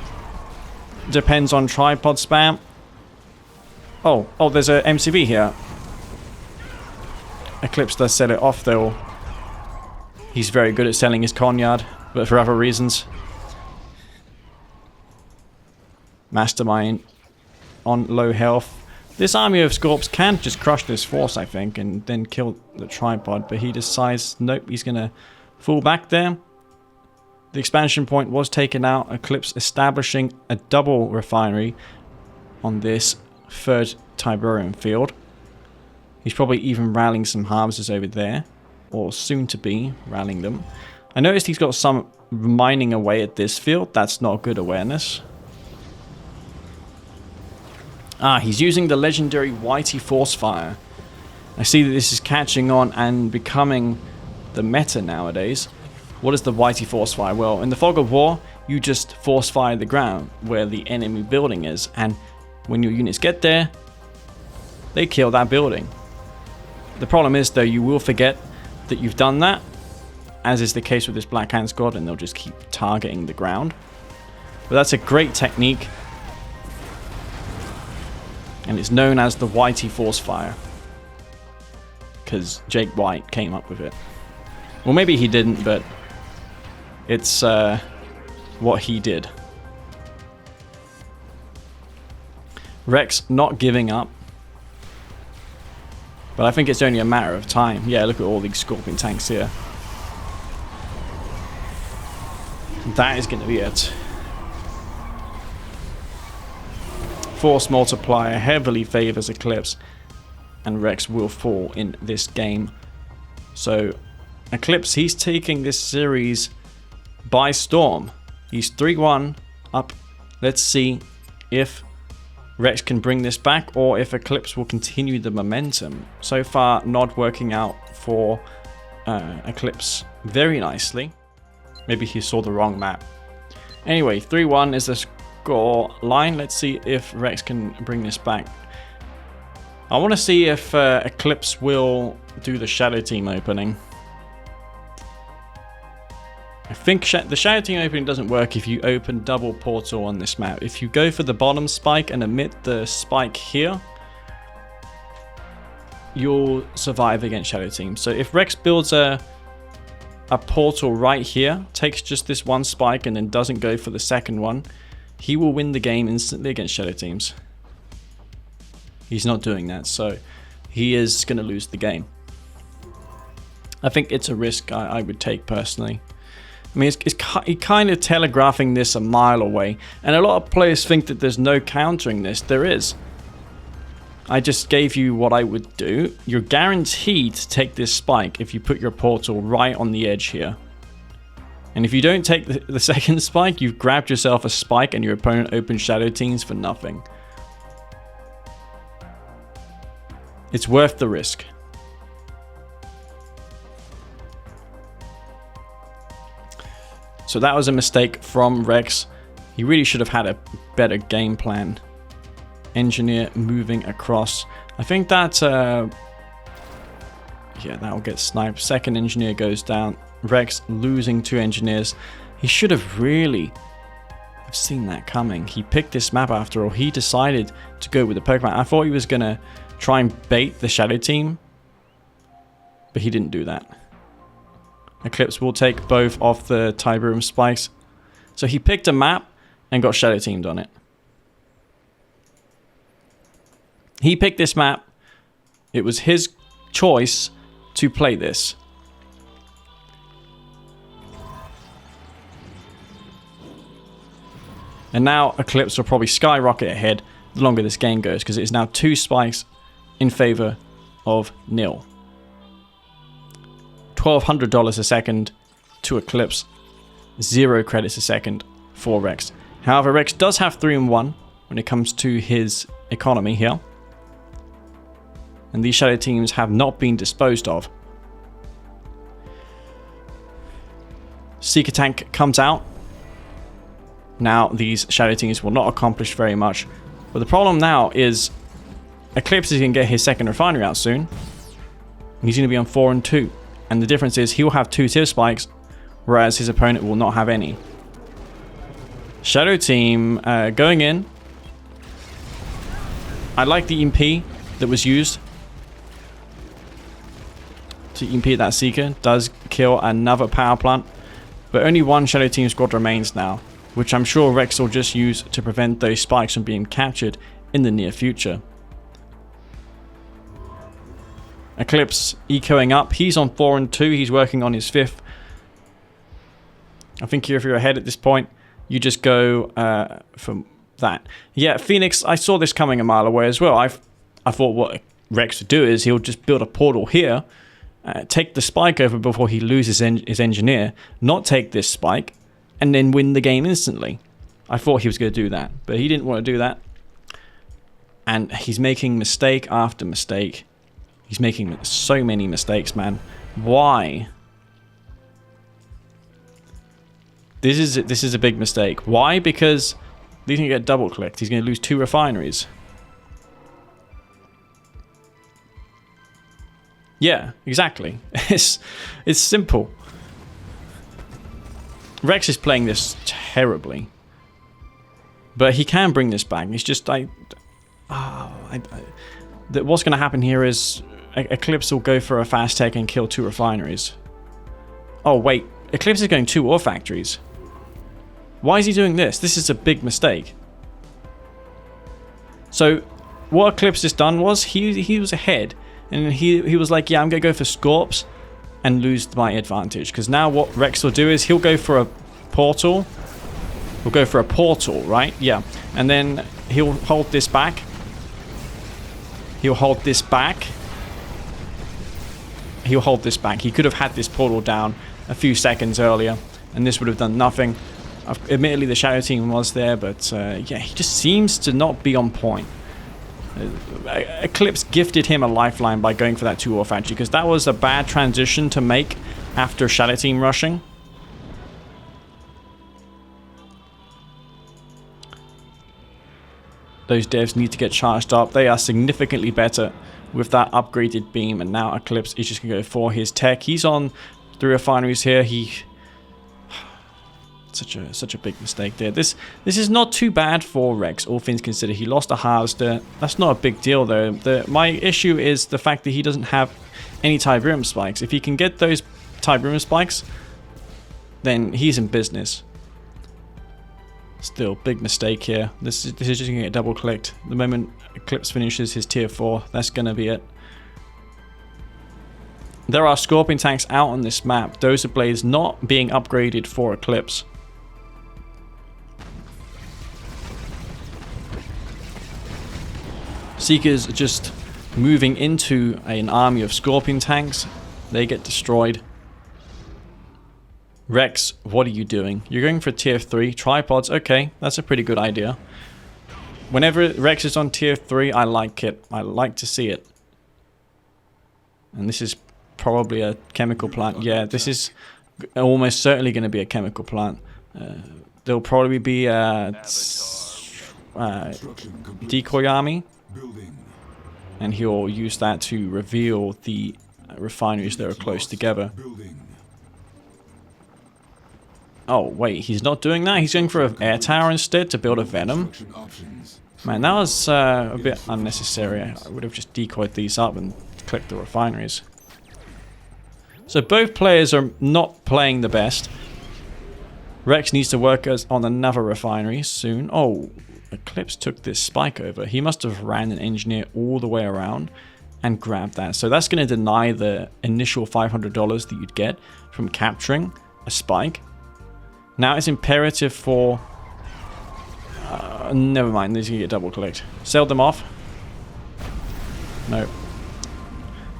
depends on tripod spam. Oh, there's a MCV here. Eclipse does set it off though. He's very good at selling his Conyard, but for other reasons. Mastermind on low health. This army of Scorps can just crush this force, I think, and then kill the tripod, but he decides, nope, he's going to fall back there. The expansion point was taken out. Eclipse establishing a double refinery on this third Tiberium field. He's probably even rallying some harvesters over there, or soon to be rallying them. I noticed he's got some mining away at this field. That's not good awareness. He's using the legendary Whitey Force Fire. I see that this is catching on and becoming the meta nowadays. What is the Whitey Force Fire? Well, in the Fog of War, you just force fire the ground where the enemy building is, and when your units get there, they kill that building. The problem is, though, you will forget that you've done that, as is the case with this Black Hand Squad, and they'll just keep targeting the ground. But that's a great technique. And it's known as the Whitey Force Fire. Because Jake White came up with it. Well, maybe he didn't, but it's what he did. Rex not giving up. But I think it's only a matter of time. Yeah, look at all these Scorpion tanks here. That is going to be it. Force multiplier heavily favors Eclipse, and Rex will fall in this game. So Eclipse, he's taking this series by storm. He's 3-1 up. Let's see if Rex can bring this back, or if Eclipse will continue the momentum. So far, not working out for Eclipse very nicely. Maybe he saw the wrong map. Anyway, 3-1 is the score line. Let's see if Rex can bring this back. I want to see if Eclipse will do the Shadow Team opening. I think the Shadow Team opening doesn't work if you open double portal on this map. If you go for the bottom spike and omit the spike here, you'll survive against Shadow Team. So if Rex builds a portal right here, takes just this one spike and then doesn't go for the second one, he will win the game instantly against Shadow Teams. He's not doing that, so he is going to lose the game. I think it's a risk I would take personally. I mean, he's kind of telegraphing this a mile away, and a lot of players think that there's no countering this. There is. I just gave you what I would do. You're guaranteed to take this spike if you put your portal right on the edge here. And if you don't take the second spike, you've grabbed yourself a spike and your opponent opens Shadow Teams for nothing. It's worth the risk. So that was a mistake from Rex. He really should have had a better game plan. Engineer moving across. I think that yeah, that'll get sniped. Second engineer goes down. Rex losing 2 engineers. He should have really have seen that coming. He picked this map after all. He decided to go with the Pokemon. I thought he was going to try and bait the Shadow Team, but he didn't do that. Eclipse will take both of the Tiberium spikes. So he picked a map and got Shadow Teamed on it. He picked this map. It was his choice to play this. And now Eclipse will probably skyrocket ahead the longer this game goes, because it is now 2 spikes in favor of nil. $1,200 a second to Eclipse, 0 credits a second for Rex. However, Rex does have 3 and 1 when it comes to his economy here. And these shadow teams have not been disposed of. Seeker tank comes out. Now these shadow teams will not accomplish very much. But the problem now is Eclipse is going to get his second refinery out soon. He's going to be on 4 and 2. And the difference is he'll have 2 tier spikes, whereas his opponent will not have any. Shadow team going in. I like the EMP that was used to EMP that Seeker. Does kill another power plant. But only 1 shadow team squad remains now, which I'm sure Rex will just use to prevent those spikes from being captured in the near future. Eclipse ecoing up. He's on 4 and 2. He's working on his 5th. I think if you're ahead at this point, you just go from that. Yeah, Phoenix, I saw this coming a mile away as well. I thought what Rex would do is he'll just build a portal here, take the spike over before he loses his engineer, not take this spike, and then win the game instantly. I thought he was going to do that, but he didn't want to do that. And he's making mistake after mistake. He's making so many mistakes, man. Why? This is a big mistake. Why? Because he's going to get double clicked. He's going to lose 2 refineries. Yeah, exactly. It's simple. Rex is playing this terribly, but he can bring this back. It's just what's going to happen here is Eclipse will go for a fast tech and kill 2 refineries. Oh wait, Eclipse is going 2 ore factories. Why is he doing this? This is a big mistake. So what Eclipse has done was he was ahead, and he was like, yeah, I'm gonna go for Scorps and lose my advantage, because now what Rex will do is he'll go for a portal. He'll go for a portal, right? Yeah, and then he'll hold this back. He'll hold this back. He'll hold this back. He could have had this portal down a few seconds earlier, and this would have done nothing. Admittedly, the shadow team was there, but yeah, he just seems to not be on point. Eclipse gifted him a lifeline by going for that 2 ore factory, because that was a bad transition to make after shadow team rushing. Those devs need to get charged up. They are significantly better with that upgraded beam, and now Eclipse is just going to go for his tech. He's on 3 refineries here. Such a big mistake there. This is not too bad for Rex, all things considered. He lost a harvester. That's not a big deal though. My issue is the fact that he doesn't have any Tiberium spikes. If he can get those Tiberium spikes, then he's in business. Still, big mistake here. This is just going to get double clicked. The moment Eclipse finishes his tier 4, that's going to be it. There are Scorpion tanks out on this map. Dozer Blades not being upgraded for Eclipse. Seekers just moving into an army of Scorpion tanks. They get destroyed. Rex, what are you doing? You're going for tier 3. Tripods, okay, that's a pretty good idea. Whenever Rex is on tier 3, I like it. I like to see it. And this is probably a chemical plant. Yeah, this is almost certainly going to be a chemical plant. There'll probably be a decoy army. And he'll use that to reveal the refineries that are close together. Oh, wait, he's not doing that? He's going for an air tower instead to build a Venom? Man, that was a bit unnecessary. I would have just decoyed these up and clicked the refineries. So both players are not playing the best. Rex needs to work on another refinery soon. Oh, Eclipse took this spike over. He must have ran an engineer all the way around and grabbed that. So that's going to deny the initial $500 that you'd get from capturing a spike. Now it's imperative for... never mind, these are going to get double clicked. Sell them off. No.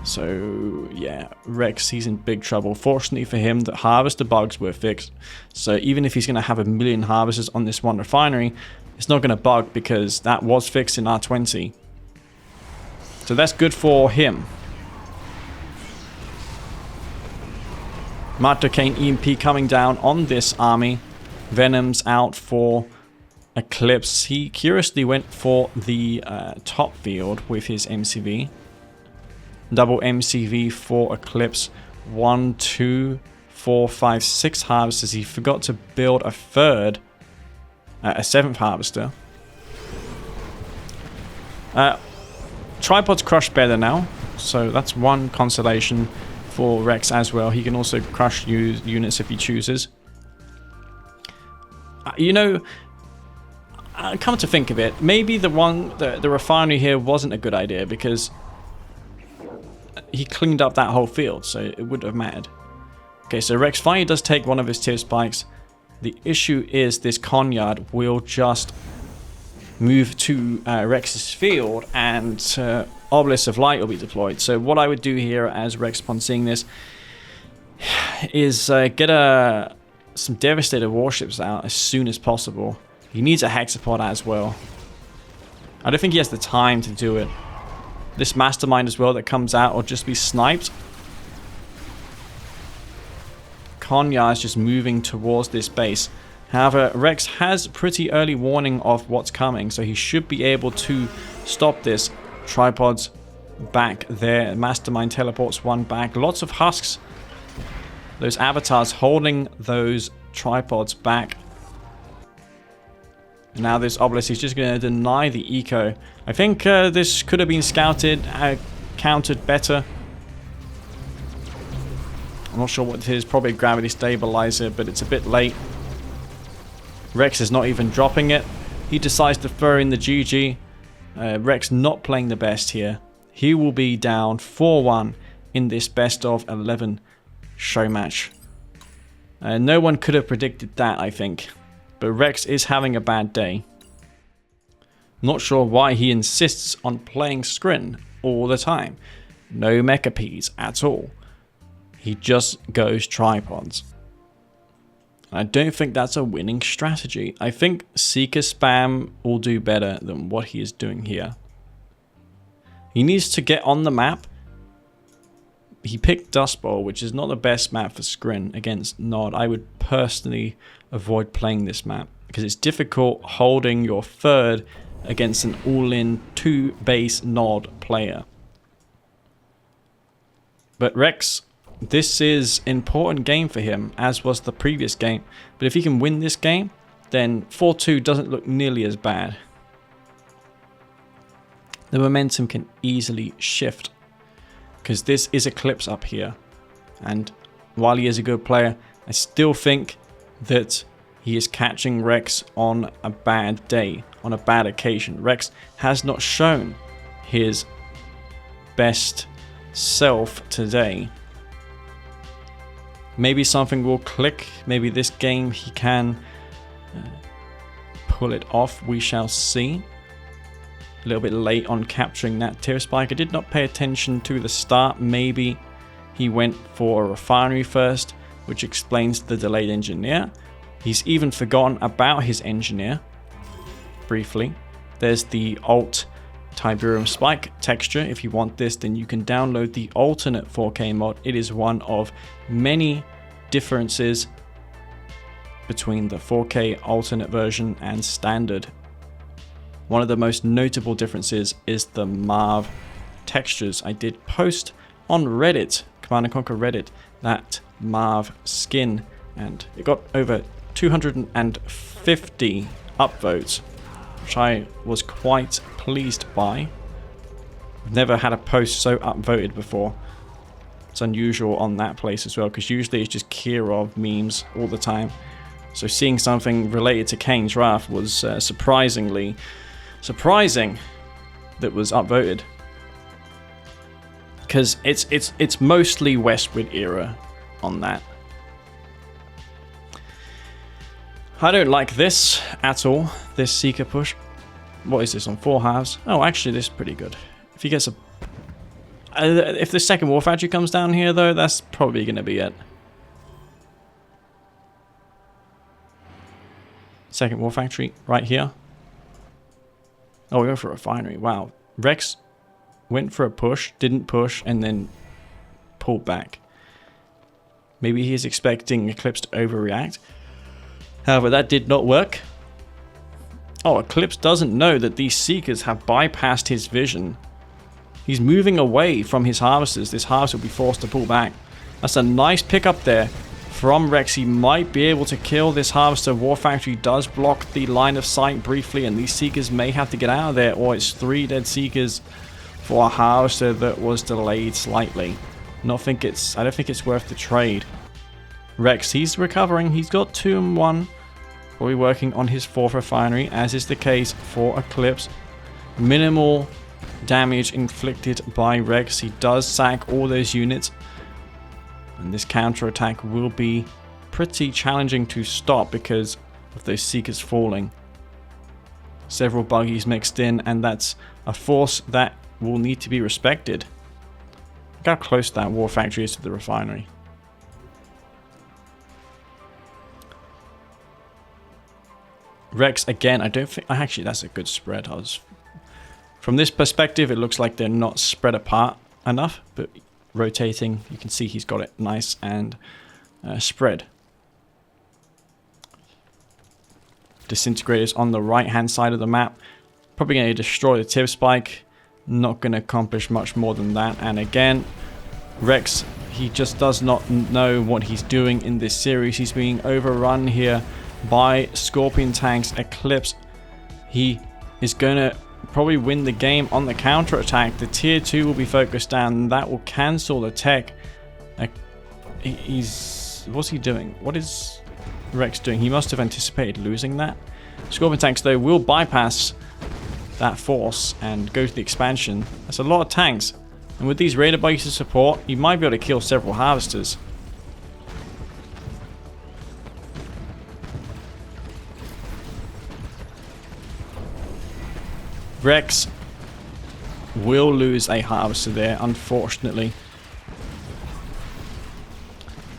So, yeah, Rex, he's in big trouble. Fortunately for him, the harvester bugs were fixed. So even if he's going to have 1 million harvesters on this one refinery, it's not going to bug because that was fixed in R20. So that's good for him. Mato Kane EMP coming down on this army. Venom's out for Eclipse. He curiously went for the top field with his MCV. Double MCV for Eclipse. 1, 2, 4, 5, 6 harvesters. He forgot to build a third, a 7th harvester. Tripod's crushed better now, so that's one consolation for Rex as well. He can also crush units if he chooses. You know, come to think of it, maybe the refinery here wasn't a good idea because he cleaned up that whole field, so it wouldn't have mattered. Okay, so Rex finally does take one of his tier spikes. The issue is this Conyard will just move to Rex's field and Obelisk of Light will be deployed. So what I would do here as Rex upon seeing this is get some Devastator warships out as soon as possible. He needs a Hexapod as well. I don't think he has the time to do it. This Mastermind as well that comes out will just be sniped. Konya is just moving towards this base. However, Rex has pretty early warning of what's coming, so he should be able to stop this. Tripod's back there. Mastermind teleports one back. Lots of husks. Those avatars holding those tripods back. And now this Obelisk is just going to deny the eco. I think this could have been scouted, countered better. I'm not sure what it is. Probably a gravity stabilizer, but it's a bit late. Rex is not even dropping it. He decides to throw in the GG. Rex not playing the best here. He will be down 4-1 in this best of 11 show match. No one could have predicted that, I think. But Rex is having a bad day. Not sure why he insists on playing Scrin all the time. No Mecha Ps at all. He just goes tripods. I don't think that's a winning strategy. I think Seeker Spam will do better than what he is doing here. He needs to get on the map. He picked Dust Bowl, which is not the best map for Scrin against Nod. I would personally avoid playing this map because it's difficult holding your third against an all-in 2-base Nod player. But Rex, this is an important game for him, as was the previous game. But if he can win this game, then 4-2 doesn't look nearly as bad. The momentum can easily shift, because this is Eclipse up here. And while he is a good player, I still think that he is catching Rex on a bad day, on a bad occasion. Rex has not shown his best self today. Maybe something will click. Maybe this game he can pull it off. We shall see. A little bit late on capturing that tier spike. I did not pay attention to the start. Maybe he went for a refinery first, which explains the delayed engineer. He's even forgotten about his engineer. Briefly. There's the alt Tiberium spike texture. If you want this, then you can download the alternate 4K mod. It is one of many differences between the 4K alternate version and standard. One of the most notable differences is the Marv textures. I did post on Reddit, Command & Conquer Reddit, that Marv skin, and it got over 250 upvotes, which I was quite pleased by. I've never had a post so upvoted before. It's unusual on that place as well, because usually it's just Kirov memes all the time. So seeing something related to Kane's Wrath was surprising that was upvoted. Because it's mostly Westward era on that. I don't like this at all, this Seeker push. What is this on 4 halves? Oh, actually this is pretty good. If he gets a... if the second War Factory comes down here though, that's probably going to be it. Second War Factory right here. Oh, we went for a refinery. Wow. Rex went for a push, didn't push, and then pulled back. Maybe he is expecting Eclipse to overreact. However, that did not work. Oh, Eclipse doesn't know that these Seekers have bypassed his vision. He's moving away from his harvesters. This harvester will be forced to pull back. That's a nice pickup there from Rex. He might be able to kill this harvester. War Factory does block the line of sight briefly, and these Seekers may have to get out of there, or it's 3 dead Seekers for a harvester that was delayed slightly. I don't think it's worth the trade. Rex, he's recovering. He's got 2 and 1. Probably working on his 4th refinery, as is the case for Eclipse. Minimal damage inflicted by Rex. He does sack all those units. And this counterattack will be pretty challenging to stop because of those Seekers falling. Several buggies mixed in, and that's a force that will need to be respected. Look how close that War Factory is to the refinery. Rex, again, I don't think... Actually, that's a good spread. From this perspective, it looks like they're not spread apart enough, but rotating, you can see he's got it nice and spread. Disintegrators on the right-hand side of the map. Probably going to destroy the tip spike. Not going to accomplish much more than that. And again, Rex, he just does not know what he's doing in this series. He's being overrun here by Scorpion tanks. Eclipse, he is going to probably win the game on the counter attack. The tier 2 will be focused down, and that will cancel the tech. What's he doing? What is Rex doing? He must have anticipated losing that. Scorpion tanks though will bypass that force and go to the expansion. That's a lot of tanks, and with these raider buggies to support, you might be able to kill several harvesters. Rex will lose a harvester there, unfortunately.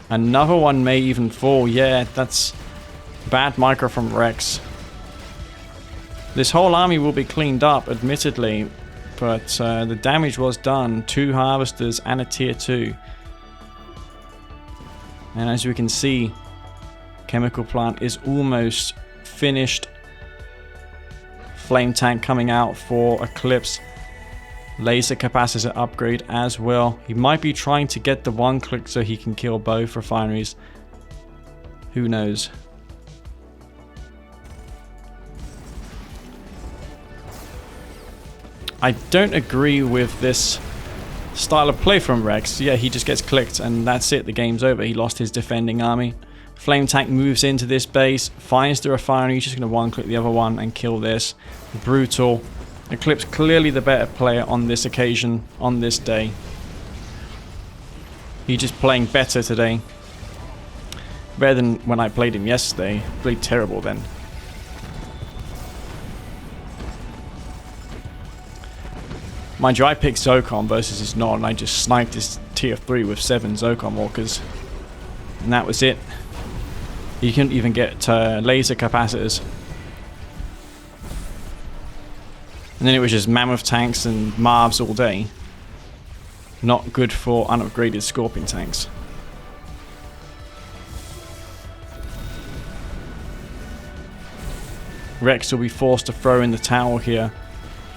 Another one may even fall. Yeah, that's bad micro from Rex. This whole army will be cleaned up, admittedly, but the damage was done. 2 harvesters and a tier 2. And as we can see, chemical plant is almost finished. Flame tank coming out for Eclipse. Laser capacitor upgrade as well. He might be trying to get the 1-click so he can kill both refineries. Who knows? I don't agree with this style of play from Rex. Yeah, he just gets clicked and that's it. The game's over. He lost his defending army. Flame tank moves into this base, finds the refinery. He's just going to 1-click the other one and kill this. Brutal. Eclipse clearly the better player on this occasion, on this day. He's just playing better today. Better than when I played him yesterday. Played terrible then. Mind you, I picked Zocon versus his Nod, and I just sniped his tier 3 with 7 Zocon walkers. And that was it. You couldn't even get laser capacitors. And then it was just mammoth tanks and Marvs all day. Not good for unupgraded Scorpion tanks. Rex will be forced to throw in the towel here.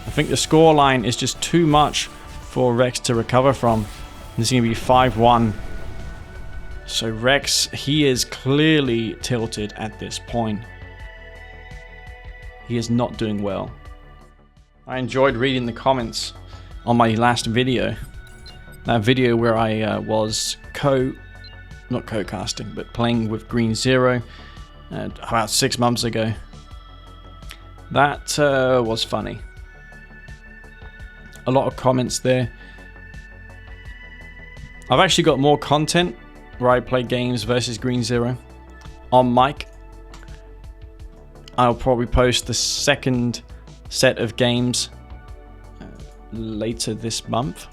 I think the scoreline is just too much for Rex to recover from. This is going to be 5-1. So Rex, he is clearly tilted at this point. He is not doing well. I enjoyed reading the comments on my last video. That video where I was not co-casting, but playing with Green Zero. about 6 months ago. That was funny. A lot of comments there. I've actually got more content where I play games versus Green Zero on mic. I'll probably post the second set of games later this month,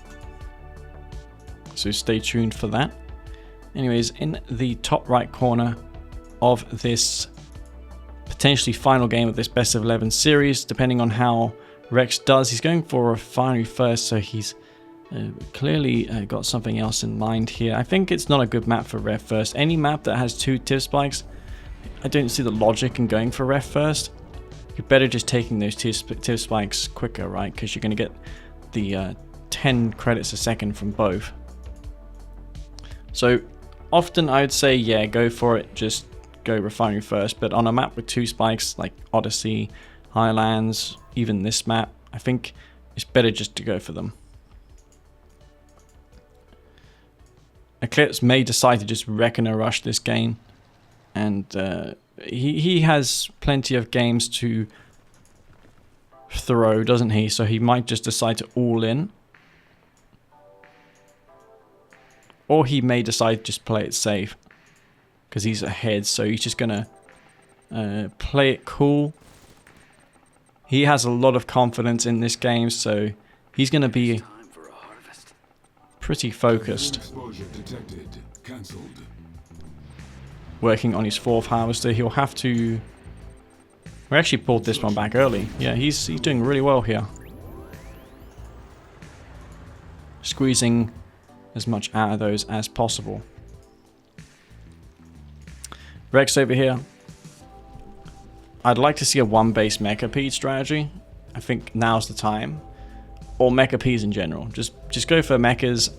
so stay tuned for that. Anyways, in the top right corner of this potentially final game of this best of 11 series, depending on how Rex does, he's going for a refinery first, so he's clearly got something else in mind here. I think it's not a good map for ref first. Any map that has 2 tip spikes, I don't see the logic in going for ref first. You're better just taking those tip spikes quicker, right? Because you're going to get the 10 credits a second from both. So often I would say, yeah, go for it. Just go refinery first. But on a map with 2 spikes like Odyssey, Highlands, even this map, I think it's better just to go for them. Eclipse may decide to just Reckoner rush this game. And he has plenty of games to throw, doesn't he? So he might just decide to all in. Or he may decide to just play it safe, because he's ahead, so he's just going to play it cool. He has a lot of confidence in this game, so he's going to be pretty focused. Working on his 4th harvester, he'll have to... We actually pulled this one back early. Yeah, he's doing really well here. Squeezing as much out of those as possible. Rex over here. I'd like to see a 1-base Mechapede strategy. I think now's the time. Or Mechapedes in general. Just go for mechas.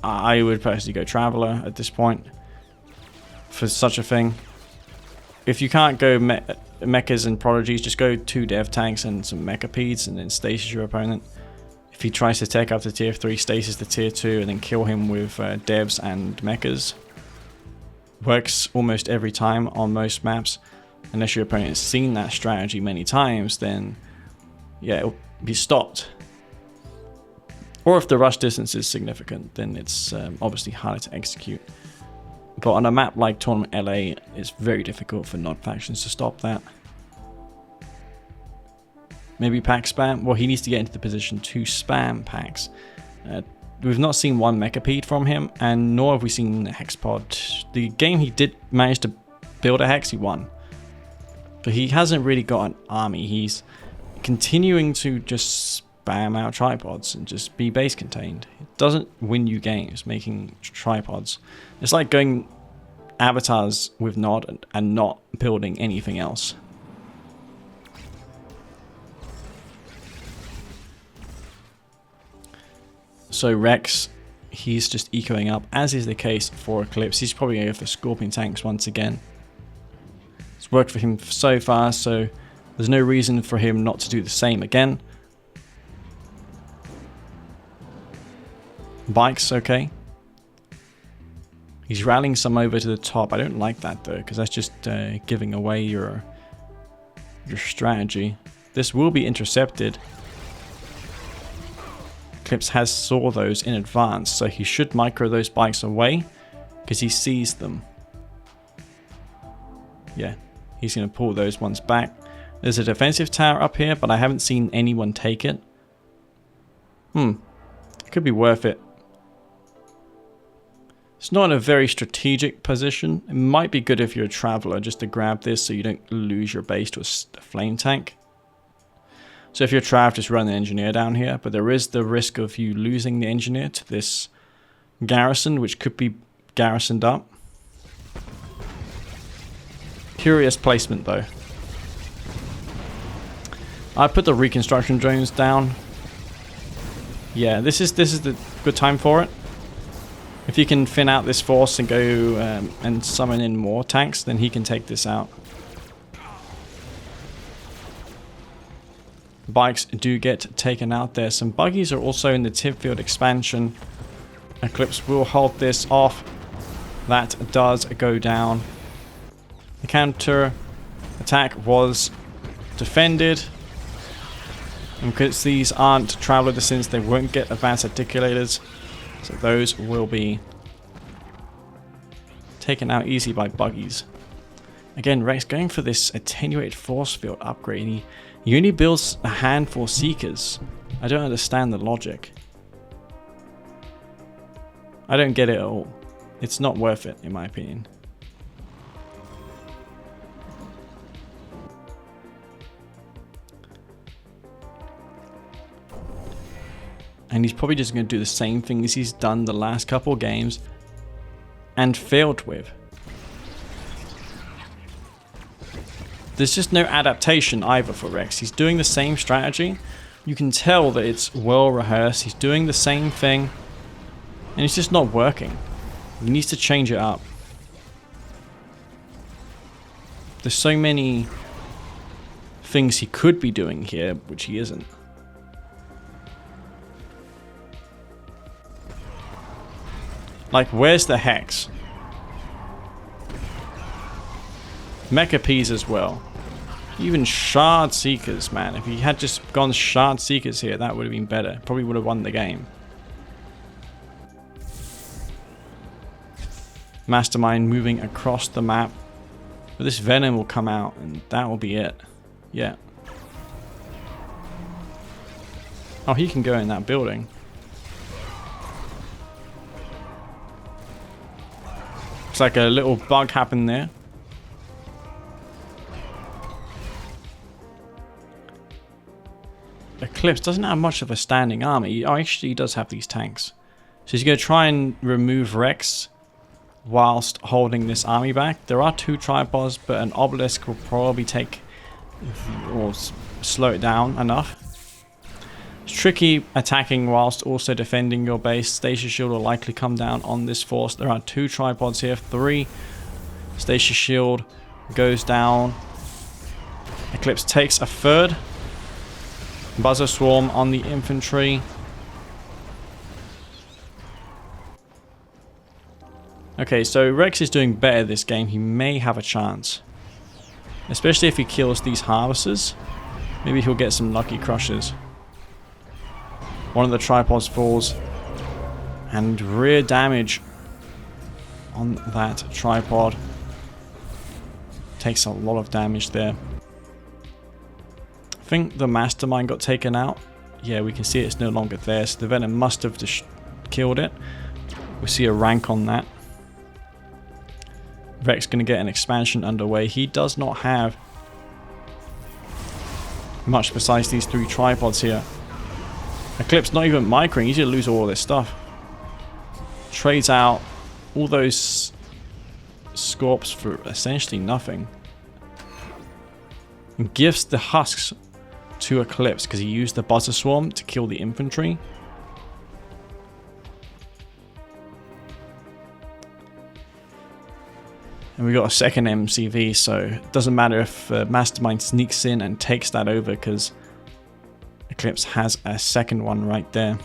I would personally go Traveler at this point for such a thing. If you can't go mechas and prodigies, just go 2 dev tanks and some Mechapedes and then stasis your opponent. If he tries to take up to tier 3, stasis the tier 2 and then kill him with devs and mechas. Works almost every time on most maps. Unless your opponent has seen that strategy many times, then yeah, it'll be stopped. Or if the rush distance is significant, then it's obviously harder to execute. But on a map like Tournament LA, it's very difficult for non-factions to stop that. Maybe pack spam? Well, he needs to get into the position to spam packs. We've not seen 1 Mechapede from him, and nor have we seen a Hexpod. The game he did manage to build a Hex, he won. But he hasn't really got an army. He's continuing to just spam out tripods and just be base contained. It doesn't win you games making tripods. It's like going avatars with Nod and not building anything else. So Rex, he's just ecoing up, as is the case for Eclipse. He's probably going to go for Scorpion tanks once again. It's worked for him so far, so there's no reason for him not to do the same again. Bikes, okay. He's rallying some over to the top. I don't like that though, because that's just giving away your strategy. This will be intercepted. Eclipse has saw those in advance, so he should micro those bikes away because he sees them. Yeah, he's going to pull those ones back. There's a defensive tower up here, but I haven't seen anyone take it. It could be worth it. It's not a very strategic position. It might be good if you're a traveler just to grab this so you don't lose your base to a flame tank. So if you're trapped, just run the engineer down here, but there is the risk of you losing the engineer to this garrison, which could be garrisoned up. Curious placement though. I put the reconstruction drones down. Yeah, this is the good time for it. If you can thin out this force and go and summon in more tanks, then he can take this out. Bikes do get taken out there. Some buggies are also in the tip field expansion. Eclipse will hold this off. That does go down. The counter attack was defended. And because these aren't traveler descents, they won't get advanced articulators. So those will be taken out easy by buggies. Again, Rex going for this attenuated force field upgrade. He only builds a handful of Seekers. I don't understand the logic. I don't get it at all. It's not worth it, in my opinion. And he's probably just going to do the same thing as he's done the last couple of games and failed with. There's just no adaptation either for Rex. He's doing the same strategy. You can tell that it's well rehearsed. He's doing the same thing and it's just not working. He needs to change it up. There's so many things he could be doing here, which he isn't. Like, where's the Hex? Mecha P's as well. Even Shard Seekers, man. If he had just gone Shard Seekers here, that would have been better. Probably would have won the game. Mastermind moving across the map. But this Venom will come out and that will be it. Yeah. Oh, he can go in that building. Looks like a little bug happened there. Eclipse doesn't have much of a standing army. Oh, actually he does have these tanks. So he's going to try and remove Rex whilst holding this army back. There are 2 tripods, but an obelisk will probably take or slow it down enough. It's tricky attacking whilst also defending your base. Stasis Shield will likely come down on this force. There are 2 tripods here, 3. Stasis Shield goes down. Eclipse takes a 3rd. Buzzer Swarm on the infantry. Okay, so Rex is doing better this game. He may have a chance. Especially if he kills these harvesters. Maybe he'll get some lucky crushes. One of the tripods falls. And rear damage on that tripod. Takes a lot of damage there. I think the Mastermind got taken out. Yeah, we can see it's no longer there. So the Venom must have just killed it. We see a rank on that. Rex going to get an expansion underway. He does not have much besides these 3 tripods here. Eclipse not even microing. He's going to lose all of this stuff. Trades out all those Scorps for essentially nothing. And gives the husks to Eclipse because he used the Buzzer Swarm to kill the infantry. And we got a second MCV, so it doesn't matter if Mastermind sneaks in and takes that over because Eclipse has a second one right there.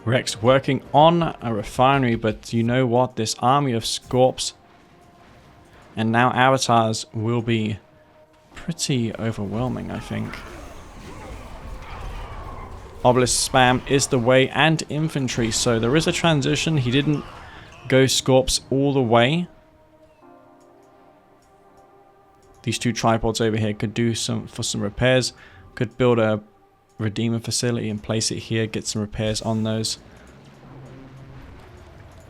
Rex working on a refinery, but you know what? This army of Scorps and now avatars will be pretty overwhelming, I think. Obelisk spam is the way, and infantry, so there is a transition. He didn't go Scorps all the way. These 2 tripods over here could do some repairs. Could build a Redeemer facility and place it here, get some repairs on those.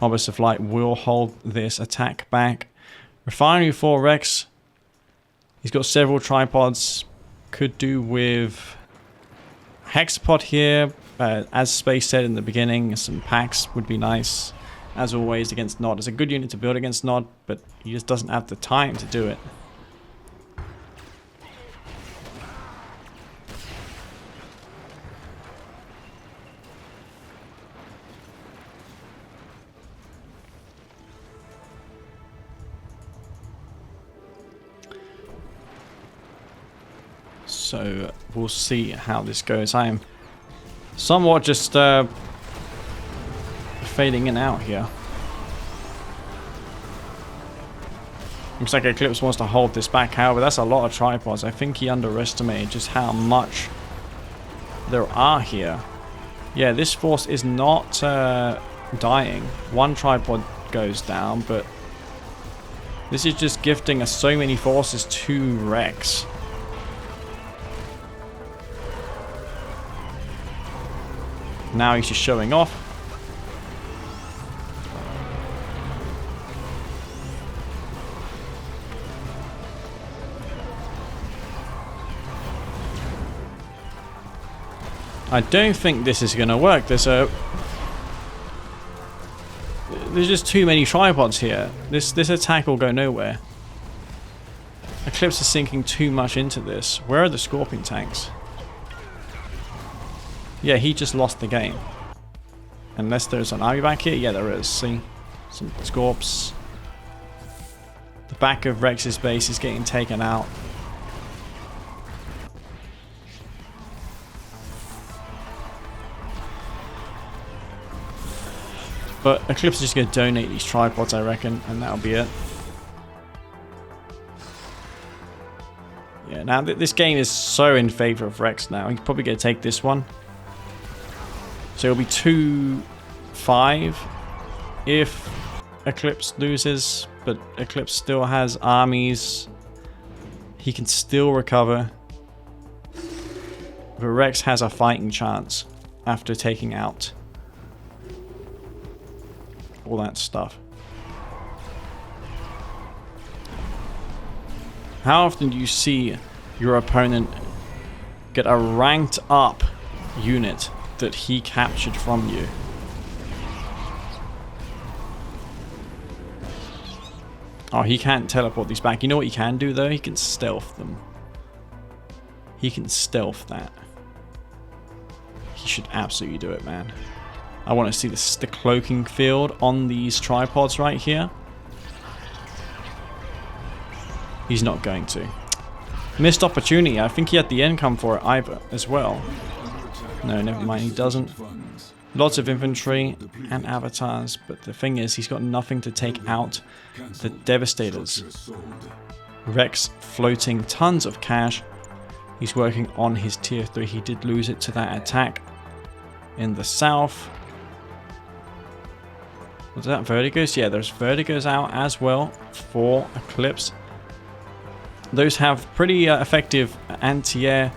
Obelisk of Light will hold this attack back. Refinery for Rex. He's got several tripods. Could do with Hexapod here. As Space said in the beginning, some packs would be nice. As always against Nod. It's a good unit to build against Nod, but he just doesn't have the time to do it. So we'll see how this goes. I am somewhat just fading in and out here. Looks like Eclipse wants to hold this back. However, that's a lot of tripods. I think he underestimated just how much there are here. Yeah, this force is not dying. One tripod goes down, but this is just gifting us so many forces to Rex. Now he's just showing off. I don't think this is going to work. There's just too many tripods here. This attack will go nowhere. Eclipse is sinking too much into this. Where are the Scorpion tanks? Yeah, he just lost the game. Unless there's an army back here. Yeah, there is. See? Some Scorps. The back of Rex's base is getting taken out. But Eclipse is just going to donate these tripods, I reckon, and that'll be it. Yeah, now this game is so in favor of Rex now. He's probably going to take this one. So it'll be 2-5 if Eclipse loses, but Eclipse still has armies. He can still recover. But Rex has a fighting chance after taking out all that stuff. How often do you see your opponent get a ranked up unit that he captured from you? Oh, he can't teleport these back. You know what he can do though? He can stealth them. He can stealth that. He should absolutely do it, man. I want to see the cloaking field on these tripods right here. He's not going to. Missed opportunity. I think he had the end come for it either as well. No, never mind. He doesn't. Lots of infantry and avatars, but the thing is, he's got nothing to take out the Devastators. Rex floating tons of cash. He's working on his tier 3. He did lose it to that attack in the south. Was that Vertigos? Yeah, there's Vertigos out as well for Eclipse. Those have pretty effective anti-air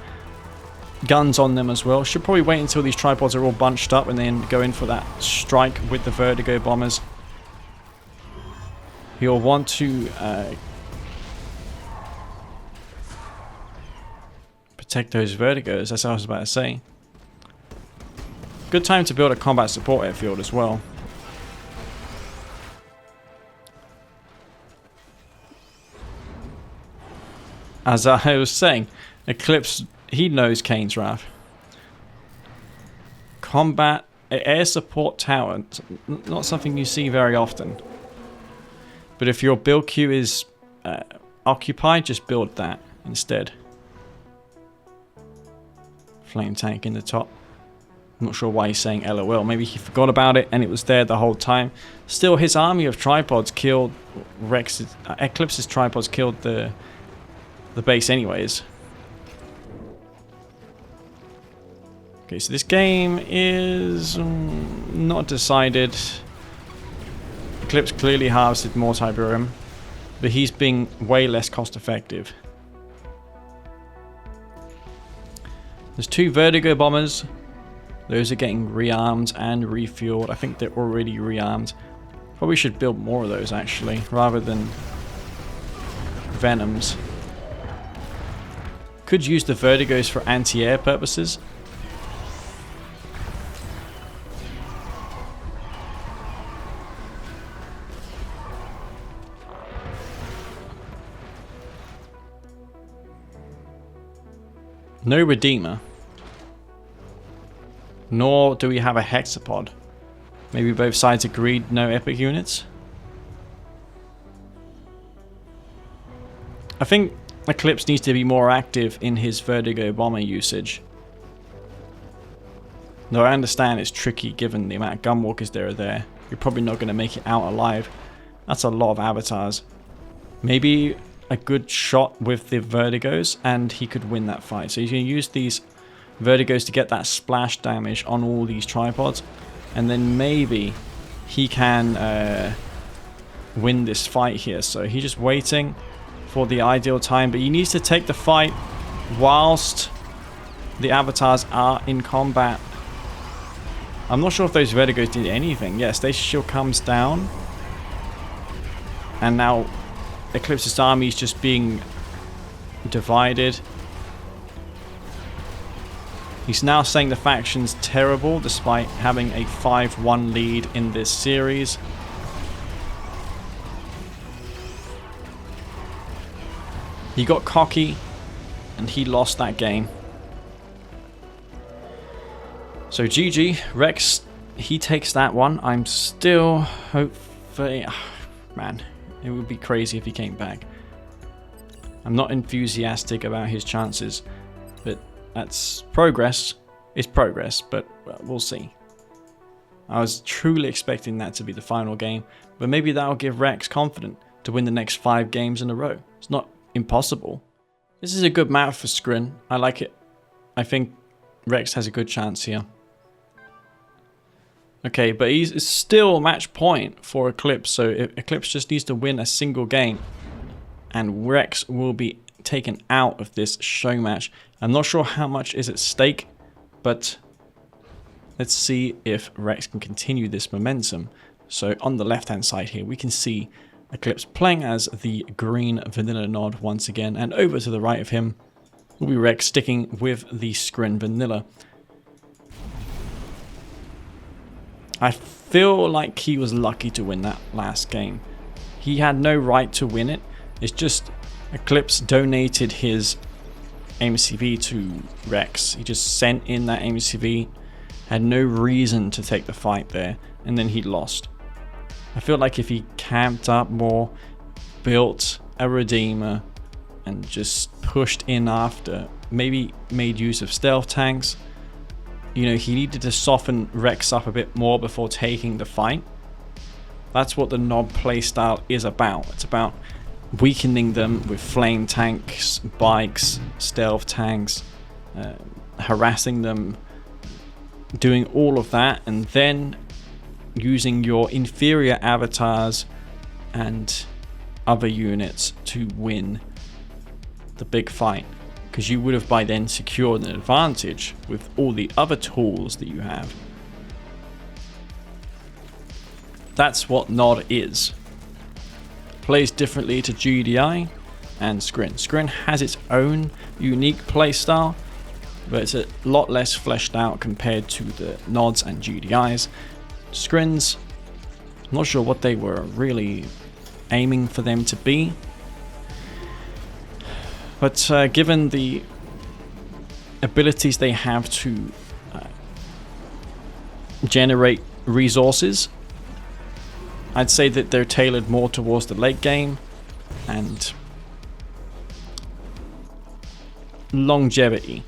guns on them as well. Should probably wait until these tripods are all bunched up and then go in for that strike with the Vertigo bombers. He'll want to protect those Vertigos, that's what I was about to say. Good time to build a combat support airfield as well. As I was saying, Eclipse, he knows Kane's Wrath. Combat, air support tower, not something you see very often. But if your build queue is occupied, just build that instead. Flame tank in the top. I'm not sure why he's saying LOL. Maybe he forgot about it and it was there the whole time. Still, his army of tripods killed Rex's, Eclipse's tripods killed the base anyways. Okay, so this game is not decided. Eclipse clearly harvested more Tiberium, but he's being way less cost effective. There's 2 Vertigo bombers. Those are getting rearmed and refueled. I think they're already rearmed. Probably should build more of those actually, rather than Venoms. Could use the Vertigos for anti-air purposes. No Redeemer. Nor do we have a Hexapod. Maybe both sides agreed no epic units. I think Eclipse needs to be more active in his Vertigo bomber usage. Though I understand it's tricky given the amount of gunwalkers there are there. You're probably not going to make it out alive. That's a lot of avatars. Maybe a good shot with the vertigos and he could win that fight. So he's going to use these vertigos to get that splash damage on all these tripods. And then maybe he can win this fight here. So he's just waiting for the ideal time. But he needs to take the fight whilst the avatars are in combat. I'm not sure if those vertigos did anything. Yes, Stasis Shield comes down. And now Eclipse's army is just being divided. He's now saying the faction's terrible despite having a 5-1 lead in this series. He got cocky and he lost that game. So GG, Rex, he takes that one. I'm still hopefully... man, it would be crazy if he came back. I'm not enthusiastic about his chances, but that's progress. It's progress, but well, we'll see. I was truly expecting that to be the final game, but maybe that'll give Rex confidence to win the next 5 games in a row. It's not impossible. This is a good map for Scrin. I like it. I think Rex has a good chance here. Okay, but he's still match point for Eclipse, so Eclipse just needs to win a single game and Rex will be taken out of this show match. I'm not sure how much is at stake, but let's see if Rex can continue this momentum. So on the left hand side here we can see Eclipse playing as the green vanilla nod once again, and over to the right of him will be Rex sticking with the Scrin vanilla. I feel like he was lucky to win that last game. He had no right to win it. It's just Eclipse donated his MCV to Rex. He just sent in that MCV, had no reason to take the fight there, and then he lost. I feel like if he camped up more, built a Redeemer, and just pushed in after, maybe made use of stealth tanks, you know, he needed to soften Rex up a bit more before taking the fight. That's what the Nob playstyle is about. It's about weakening them with flame tanks, bikes, stealth tanks, harassing them, doing all of that, and then using your inferior avatars and other units to win the big fight. Because you would have by then secured an advantage with all the other tools that you have. That's what Nod is. Plays differently to GDI and Scrin. Scrin has its own unique playstyle, but it's a lot less fleshed out compared to the Nods and GDIs. Scrins, I'm not sure what they were really aiming for them to be. But given the abilities they have to generate resources, I'd say that they're tailored more towards the late game and longevity.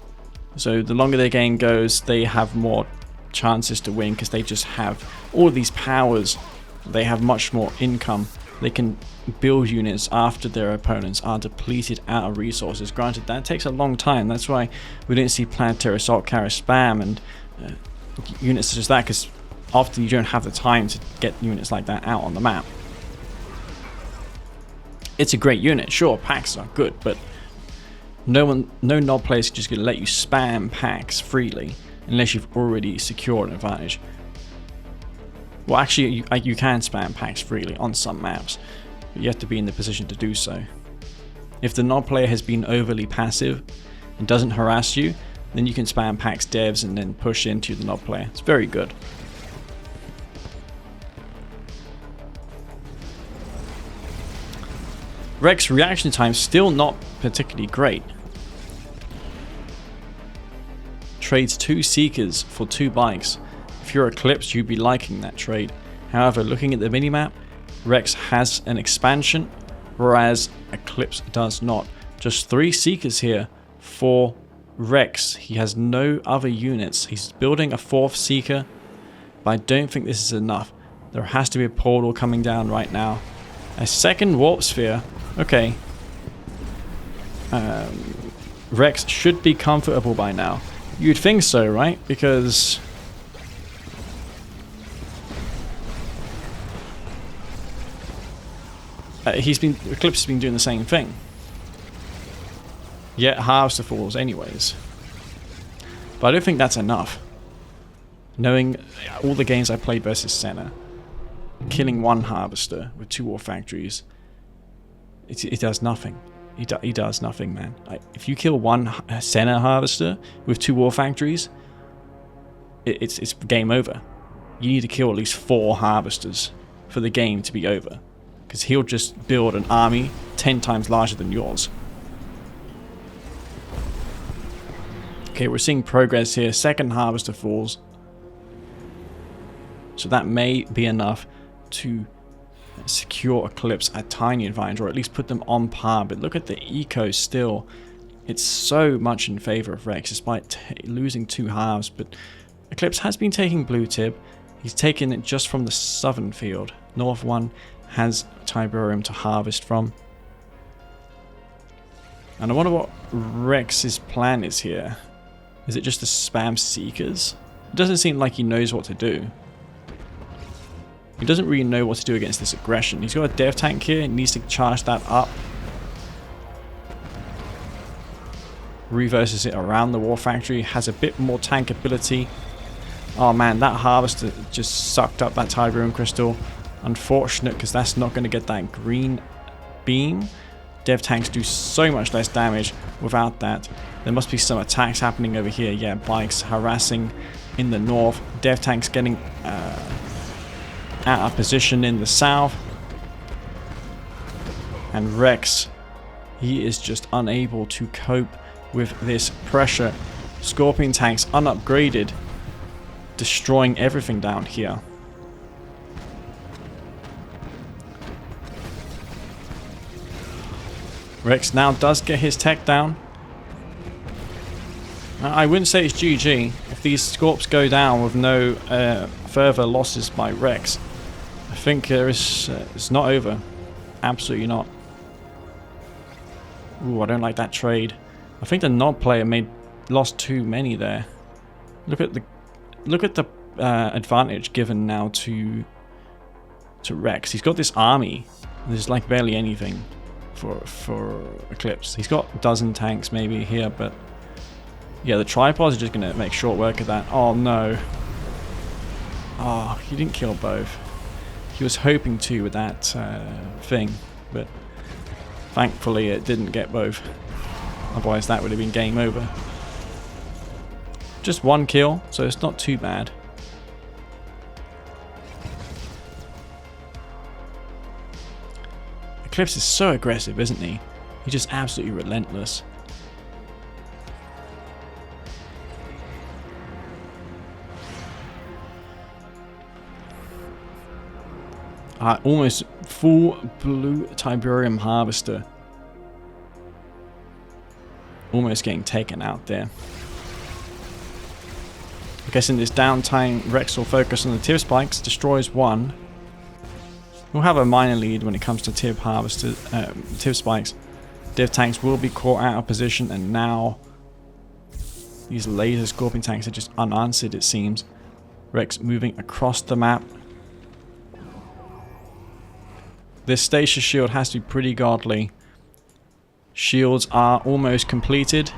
So the longer the game goes, they have more chances to win because they just have all these powers. They have much more income. They can build units after their opponents are depleted out of resources. Granted, that takes a long time. That's why we didn't see Planetary Assault Carrier spam and units such as that, because often you don't have the time to get units like that out on the map. It's a great unit. Sure, packs are good, but no Nob players is just going to let you spam packs freely unless you've already secured an advantage. Well, actually, you can spam packs freely on some maps, but you have to be in the position to do so. If the Nob player has been overly passive and doesn't harass you, then you can spam packs devs and then push into the Nob player. It's very good. Rex reaction time still not particularly great. Trades 2 Seekers for 2 bikes. If you're Eclipse, you'd be liking that trade. However, looking at the minimap, Rex has an expansion, whereas Eclipse does not. Just 3 Seekers here for Rex, he has no other units. He's building a 4th Seeker, but I don't think this is enough. There has to be a portal coming down right now. A 2nd Warp Sphere. Okay. Rex should be comfortable by now. You'd think so, right? Because Eclipse has been doing the same thing. Yet Harvester falls anyways. But I don't think that's enough. Knowing all the games I played versus Senna, killing 1 Harvester with 2 War Factories, it does nothing. He does nothing, man. If you kill 1 Senna Harvester with 2 War Factories, it's game over. You need to kill at least 4 Harvesters for the game to be over. Because he'll just build an army 10 times larger than yours. Okay, we're seeing progress here. 2nd Harvester falls. So that may be enough to secure Eclipse a tiny advantage, or at least put them on par. But look at the eco still. It's so much in favor of Rex, despite losing 2 halves. But Eclipse has been taking blue tip. He's taken it just from the southern field. North one has Tiberium to harvest from. And I wonder what Rex's plan is here. Is it just to spam Seekers? It doesn't seem like he knows what to do. He doesn't really know what to do against this aggression. He's got a dev tank here. He needs to charge that up. Reverses it around the War Factory. Has a bit more tank ability. Oh man, that Harvester just sucked up that Tiberium Crystal. Unfortunate, because that's not going to get that green beam. Dev tanks do so much less damage without that. There must be some attacks happening over here. Yeah, bikes harassing in the north. Dev tanks getting out of position in the south. And Rex, he is just unable to cope with this pressure. Scorpion tanks unupgraded, destroying everything down here. Rex now does get his tech down. I wouldn't say it's GG. If these Scorps go down with no further losses by Rex, I think it's not over. Absolutely not. Ooh, I don't like that trade. I think the Nod player lost too many there. Look at the advantage given now to Rex. He's got this army. There's like barely anything for Eclipse. He's got a dozen tanks maybe here, but yeah, the tripods are just going to make short work of that. Oh no. Oh, he didn't kill both. He was hoping to with that thing, but thankfully it didn't get both. Otherwise that would have been game over. Just 1 kill, so it's not too bad. Eclipse is so aggressive, isn't he? He's just absolutely relentless. Almost full blue Tiberium Harvester. Almost getting taken out there. I guess in this downtime, Rex will focus on the Tib Spikes, destroys 1. We'll have a minor lead when it comes to Tib Spikes. Div tanks will be caught out of position, and now these laser Scorpion tanks are just unanswered, it seems. Rex moving across the map. This Stasis shield has to be pretty godly. Shields are almost completed.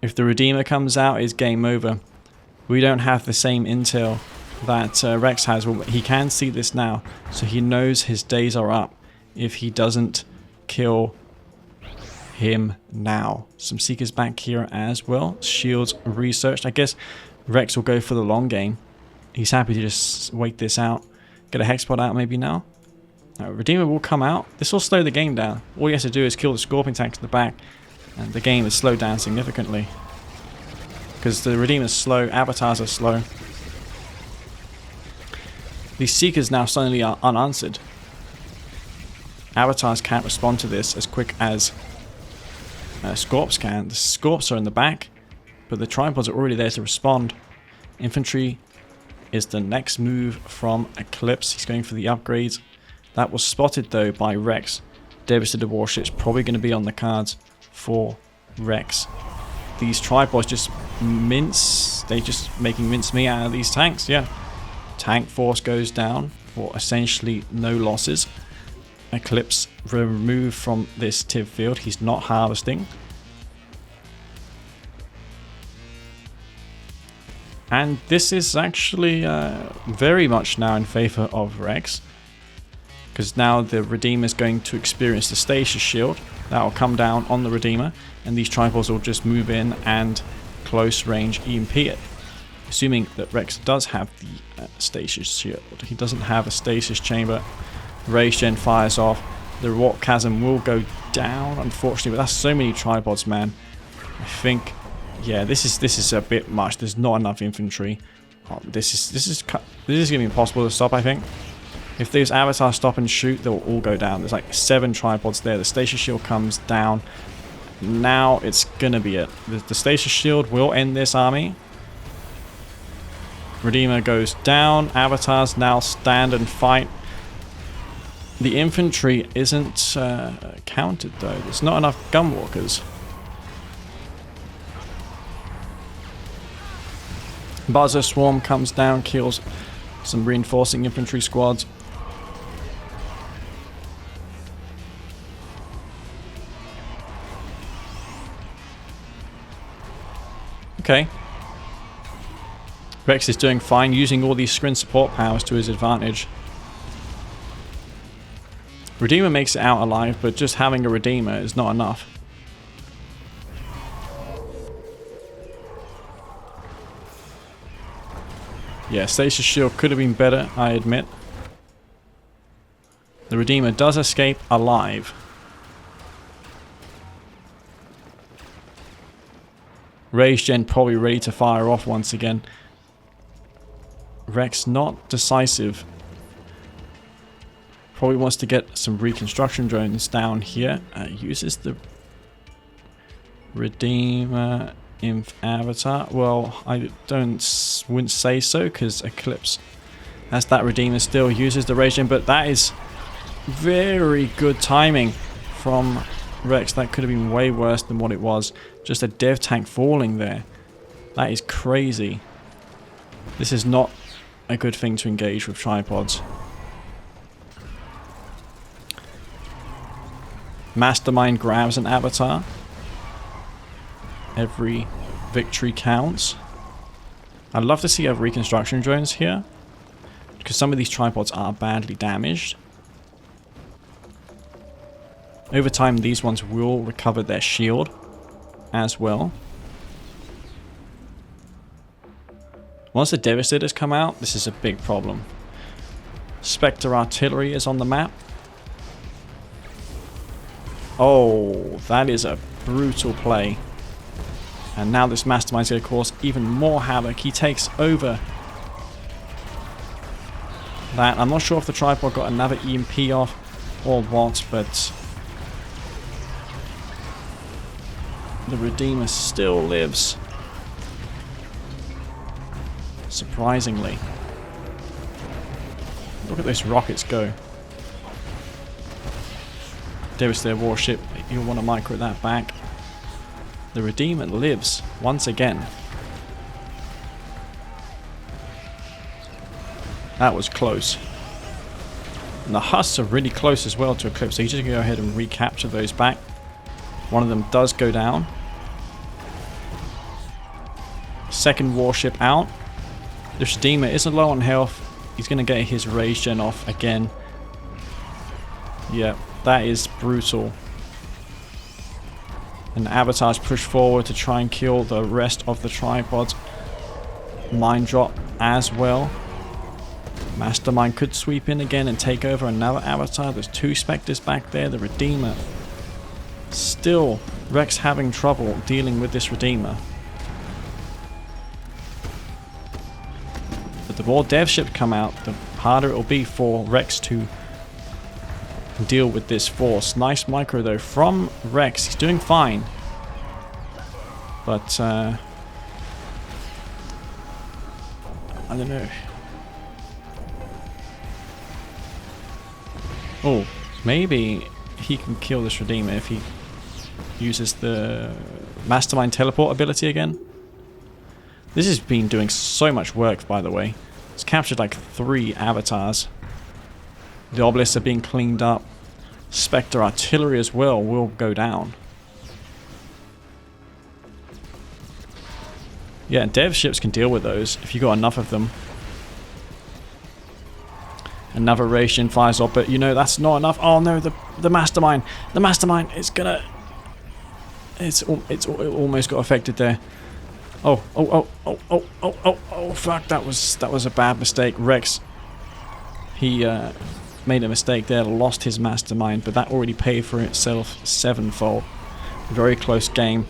If the Redeemer comes out, it's game over. We don't have the same intel that Rex has. Well, he can see this now, so he knows his days are up if he doesn't kill him now. Some Seekers back here as well. Shields researched. I guess Rex will go for the long game. He's happy to just wait this out. Get a Hexpod out maybe now. Redeemer will come out. This will slow the game down. All he has to do is kill the Scorpion tanks in the back, and the game is slowed down significantly. Because the Redeemer's slow, Avatars are slow. These Seekers now suddenly are unanswered. Avatars can't respond to this as quick as Scorps can. The Scorps are in the back, but the tripods are already there to respond. Infantry is the next move from Eclipse. He's going for the upgrades. That was spotted though by Rex. Devastator warships probably going to be on the cards for Rex. These tripods just they're just making mincemeat out of these tanks, yeah. Tank force goes down for essentially no losses. Eclipse removed from this TIV field. He's not harvesting. And this is actually very much now in favor of Rex. Because now the Redeemer is going to experience the stasis shield. That will come down on the Redeemer. And these tripods will just move in and close range EMP it. Assuming that Rex does have the stasis shield. He doesn't have a stasis chamber. Rage Gen fires off. The warp chasm will go down, unfortunately. But that's so many tripods, man. I think, yeah, this is a bit much. There's not enough infantry. This is gonna be impossible to stop, I think. If those avatars stop and shoot, they'll all go down. There's like 7 tripods there. The stasis shield comes down. Now it's gonna be it. The stasis shield will end this army. Redeemer goes down. Avatars now stand and fight. The infantry isn't counted though. There's not enough gunwalkers. Buzzer Swarm comes down, kills some reinforcing infantry squads. Okay. Rex is doing fine, using all these Scrin support powers to his advantage. Redeemer makes it out alive, but just having a Redeemer is not enough. Yeah, Stasis Shield could have been better, I admit. The Redeemer does escape alive. Rage Gen probably ready to fire off once again. Rex not decisive. Probably wants to get some reconstruction drones down here. Uses the Redeemer Inf Avatar. Well, I wouldn't say so because Eclipse has that Redeemer still. Uses the Rage Gen, but that is very good timing from Rex. That could have been way worse than what it was. Just a dev tank falling there. That is crazy. This is not a good thing to engage with tripods. Mastermind grabs an avatar. Every victory counts. I'd love to see have reconstruction drones here, because some of these tripods are badly damaged. Over time, these ones will recover their shield as well. Once the Devastators come out, this is a big problem. Spectre Artillery is on the map. Oh, that is a brutal play. And now this Mastermind's going to cause even more havoc. He takes over that. I'm not sure if the tripod got another EMP off or what, but the Redeemer still lives. Surprisingly. Look at those rockets go. Devastator warship, you'll want to micro that back. The Redeemer lives once again. That was close. And the Husks are really close as well to Eclipse, so you just go ahead and recapture those back. One of them does go down. Second warship out. The Redeemer isn't low on health. He's going to get his Rage Gen off again. Yeah, that is brutal. And the avatars push forward to try and kill the rest of the tripods. Mind drop as well. Mastermind could sweep in again and take over another avatar. There's 2 Spectres back there. The Redeemer. Still, Rex having trouble dealing with this Redeemer. But the more dev ships come out, the harder it will be for Rex to deal with this force. Nice micro though from Rex. He's doing fine. But I don't know. Oh, maybe he can kill this Redeemer if he uses the Mastermind teleport ability again. This has been doing so much work, by the way. It's captured like 3 avatars. The obelisks are being cleaned up. Spectre artillery as well will go down. Yeah, dev ships can deal with those if you got enough of them. Another ration fires up, but you know that's not enough. Oh no, the mastermind. The mastermind is gonna... It's almost got affected there. Oh, fuck, that was a bad mistake. Rex, he made a mistake there, lost his mastermind, but that already paid for itself 7-fold. Very close game.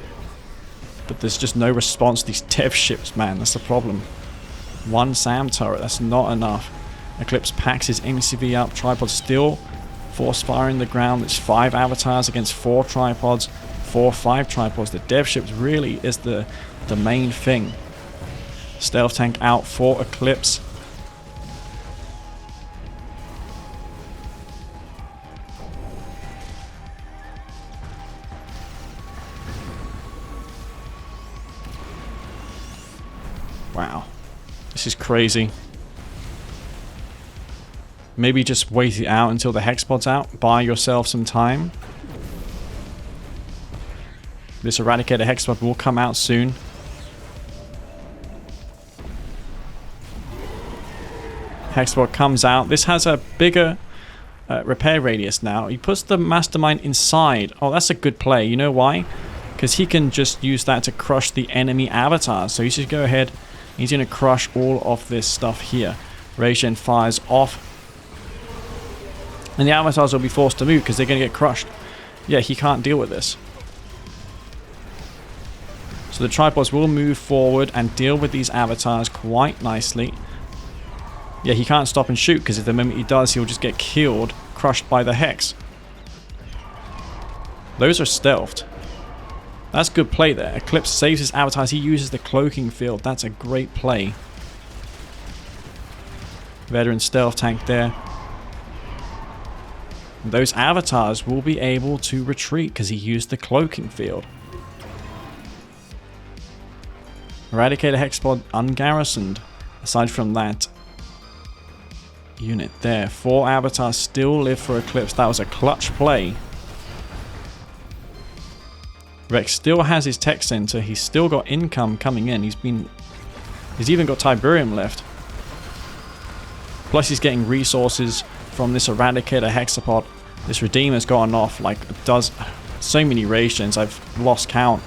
But there's just no response to these dev ships, man. That's the problem. 1 SAM turret, that's not enough. Eclipse packs his MCV up. Tripod still force firing the ground. It's 5 avatars against 4 tripods. 4-5 tripods. The dev ships really is the main thing. Stealth tank out for Eclipse. Wow. This is crazy. Maybe just wait it out until the hexpod's out. Buy yourself some time. This Eradicator hexpod will come out soon. Hexpod comes out. This has a bigger repair radius now. He puts the mastermind inside. Oh, that's a good play. You know why? Because he can just use that to crush the enemy avatars. So he should go ahead. He's going to crush all of this stuff here. Ration fires off. And the avatars will be forced to move because they're going to get crushed. Yeah, he can't deal with this. So the tripods will move forward and deal with these avatars quite nicely. Yeah, he can't stop and shoot because at the moment he does, he'll just get killed, crushed by the hex. Those are stealthed. That's good play there. Eclipse saves his avatars. He uses the cloaking field. That's a great play. Veteran stealth tank there. Those avatars will be able to retreat because he used the cloaking field. Eradicator hexpod ungarrisoned. Aside from that unit there. 4 avatars still live for Eclipse. That was a clutch play. Rex still has his tech center. He's still got income coming in. He's even got Tiberium left. Plus he's getting resources from this Eradicator hexapod. This Redeemer's gotten off like it does so many rations. I've lost count.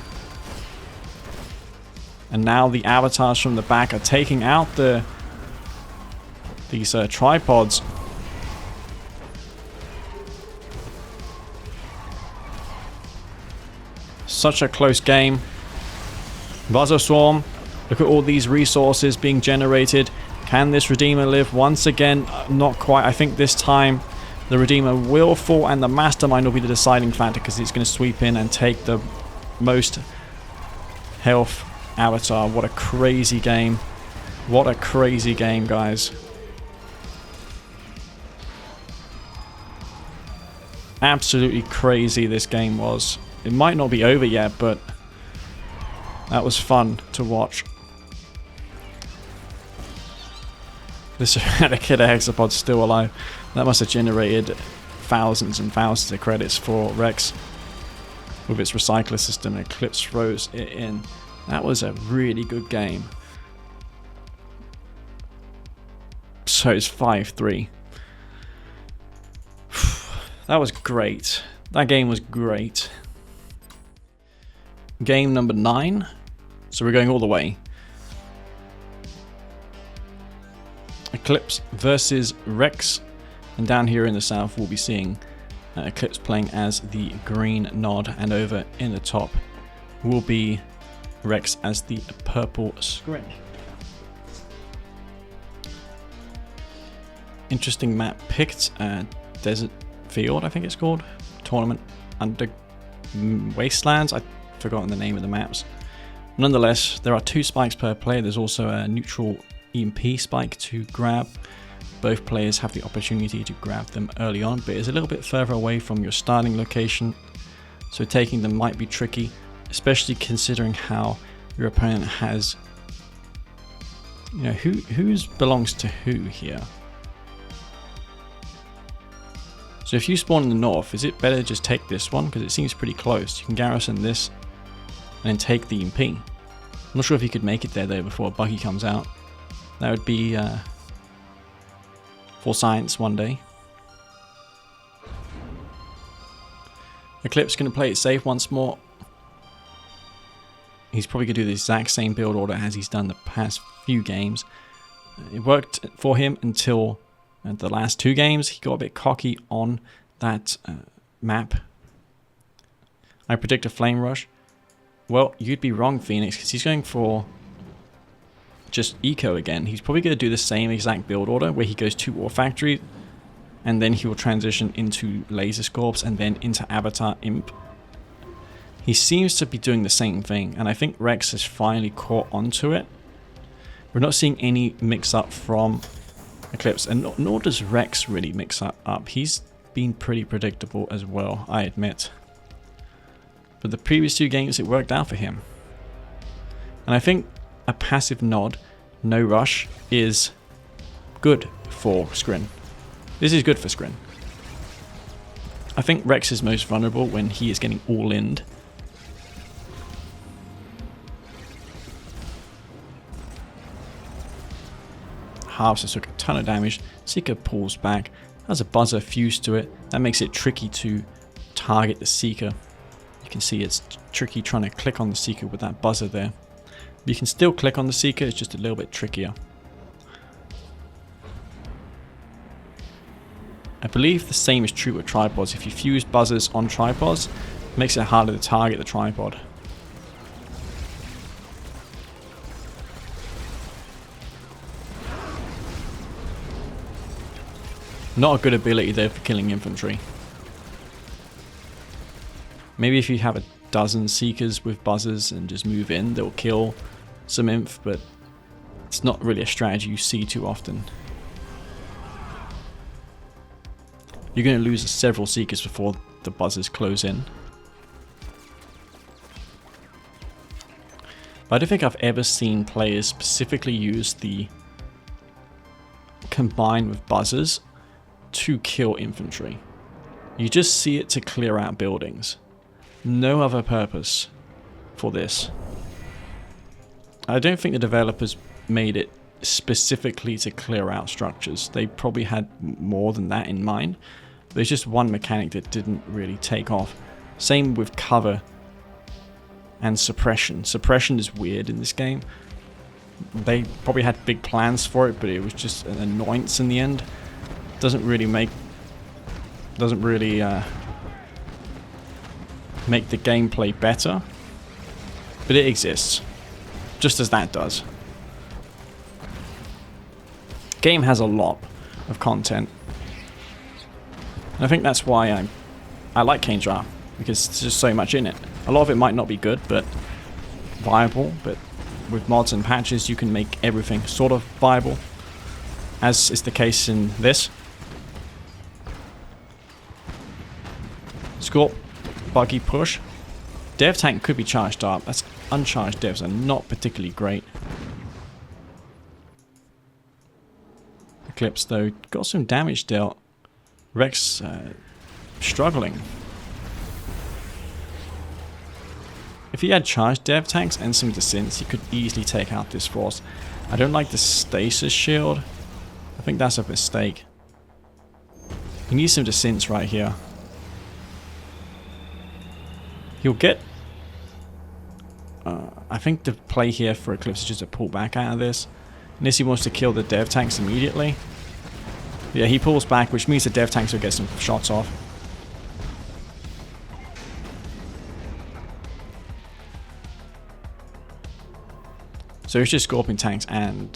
And now the avatars from the back are taking out these tripods. Such a close game. Buzzer Swarm. Look at all these resources being generated. Can this Redeemer live? Once again, not quite. I think this time the Redeemer will fall and the Mastermind will be the deciding factor because it's going to sweep in and take the most health avatar. What a crazy game. What a crazy game, guys. Absolutely crazy this game was. It might not be over yet, but that was fun to watch. This Eradicator hexapod's still alive. That must have generated thousands and thousands of credits for Rex with its recycler system. Eclipse throws it in. That was a really good game. So it's 5-3. That was great. That game was great. Game number 9. So we're going all the way. Eclipse versus Rex. And down here in the south we'll be seeing Eclipse playing as the green nod. And over in the top will be Rex as the purple Scrin. Interesting map picked. Desert Field, I think it's called. Tournament under Wastelands. I've forgotten the name of the maps. Nonetheless, there are 2 spikes per player. There's also a neutral EMP spike to grab. Both players have the opportunity to grab them early on, but it's a little bit further away from your starting location, so taking them might be tricky, especially considering how your opponent has, you know, who's belongs to who here. So if you spawn in the north, is it better to just take this one? Because it seems pretty close. You can garrison this and then take the EMP. I'm not sure if you could make it there though before a buggy comes out. That would be for science one day. Eclipse going to play it safe once more. He's probably going to do the exact same build order as he's done the past few games. It worked for him until the last 2 games. He got a bit cocky on that map. I predict a flame rush. Well, you'd be wrong, Phoenix, because he's going for just eco again. He's probably going to do the same exact build order where he goes to War Factory and then he will transition into Laser Scorps and then into Avatar Imp. He seems to be doing the same thing, and I think Rex has finally caught onto it. We're not seeing any mix-up from Eclipse, and nor does Rex really mix up. He's been pretty predictable as well, I admit. But the previous 2 games, it worked out for him. And I think a passive nod, no rush, is good for Scrin. This is good for Scrin. I think Rex is most vulnerable when he is getting all-in. Harvester took a ton of damage. Seeker pulls back. Has a buzzer fused to it. That makes it tricky to target the Seeker. You can see it's tricky trying to click on the Seeker with that buzzer there. You can still click on the Seeker, it's just a little bit trickier. I believe the same is true with tripods. If you fuse buzzers on tripods, it makes it harder to target the tripod. Not a good ability there for killing infantry. Maybe if you have a dozen Seekers with buzzers and just move in, they'll kill some inf, but it's not really a strategy you see too often. You're going to lose several Seekers before the buzzers close in. But I don't think I've ever seen players specifically use the combine with buzzers to kill infantry. You just see it to clear out buildings. No other purpose for this. I don't think the developers made it specifically to clear out structures. They probably had more than that in mind. There's just one mechanic that didn't really take off. Same with cover and suppression. Suppression is weird in this game. They probably had big plans for it, but it was just an annoyance in the end. Doesn't really make the gameplay better, but it exists, just as that does. Game has a lot of content, and I think that's why I like Kane's Draft, because there's just so much in it. A lot of it might not be good, but viable, but with mods and patches you can make everything sort of viable, as is the case in this. Scorp, buggy push. Dev tank could be charged up. That's uncharged devs are not particularly great. Eclipse though got some damage dealt. Rex struggling. If he had charged dev tanks and some descents, he could easily take out this force. I don't like the stasis shield. I think that's a mistake. He needs some descents right here. He'll get... I think the play here for Eclipse is just to pull back out of this. Unless he wants to kill the dev tanks immediately. Yeah, he pulls back, which means the dev tanks will get some shots off. So it's just Scorpion tanks and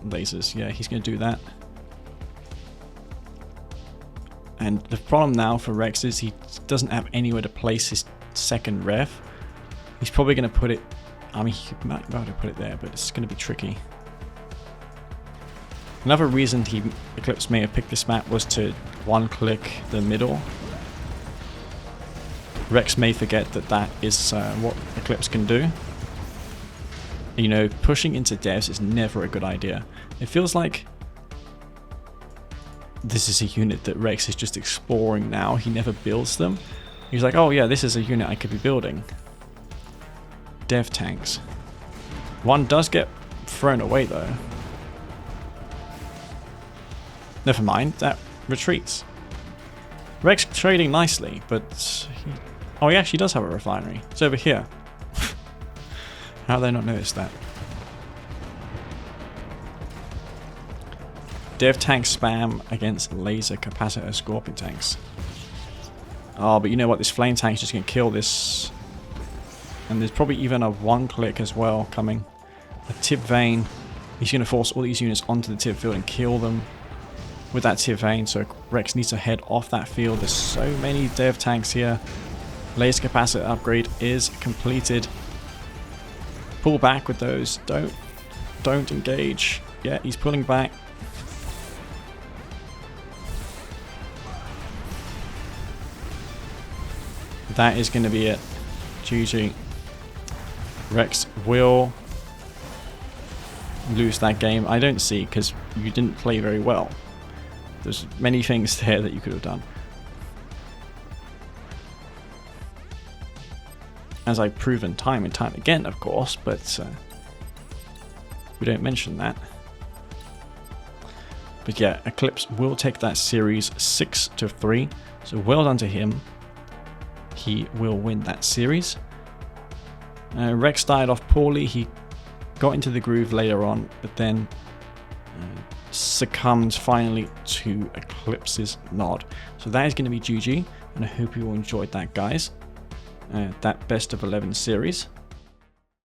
lasers. Yeah, he's going to do that. And the problem now for Rex is he doesn't have anywhere to place his second ref. He's probably going to put it I mean, he might be able to put it there, but it's going to be tricky. Another reason Eclipse may have picked this map was to one-click the middle. Rex may forget that that is what Eclipse can do. You know, pushing into devs is never a good idea. It feels like this is a unit that Rex is just exploring now. He never builds them. He's like, oh yeah, this is a unit I could be building. Dev tanks. One does get thrown away though. Never mind, that retreats. Rex trading nicely, but... oh, he actually does have a refinery. It's over here. How have they not noticed that? Dev tank spam against laser capacitor scorpion tanks. Oh, but you know what? This flame tank is just going to kill this. And there's probably even a one-click as well coming. A tip vein. He's going to force all these units onto the tip field and kill them with that tip vein. So Rex needs to head off that field. There's so many dev tanks here. Laser capacitor upgrade is completed. Pull back with those. Don't engage. Yeah, he's pulling back. That is going to be it. GG. Rex will lose that game. I don't see, because you didn't play very well. There's many things there that you could have done. As I've proven time and time again, of course, but we don't mention that. But yeah, Eclipse will take that series 6-3. So well done to him. He will win that series. Rex started off poorly. He got into the groove later on, but then succumbed finally to Eclipse's nod. So that is going to be GG, and I hope you all enjoyed that, guys. That best of 11 series.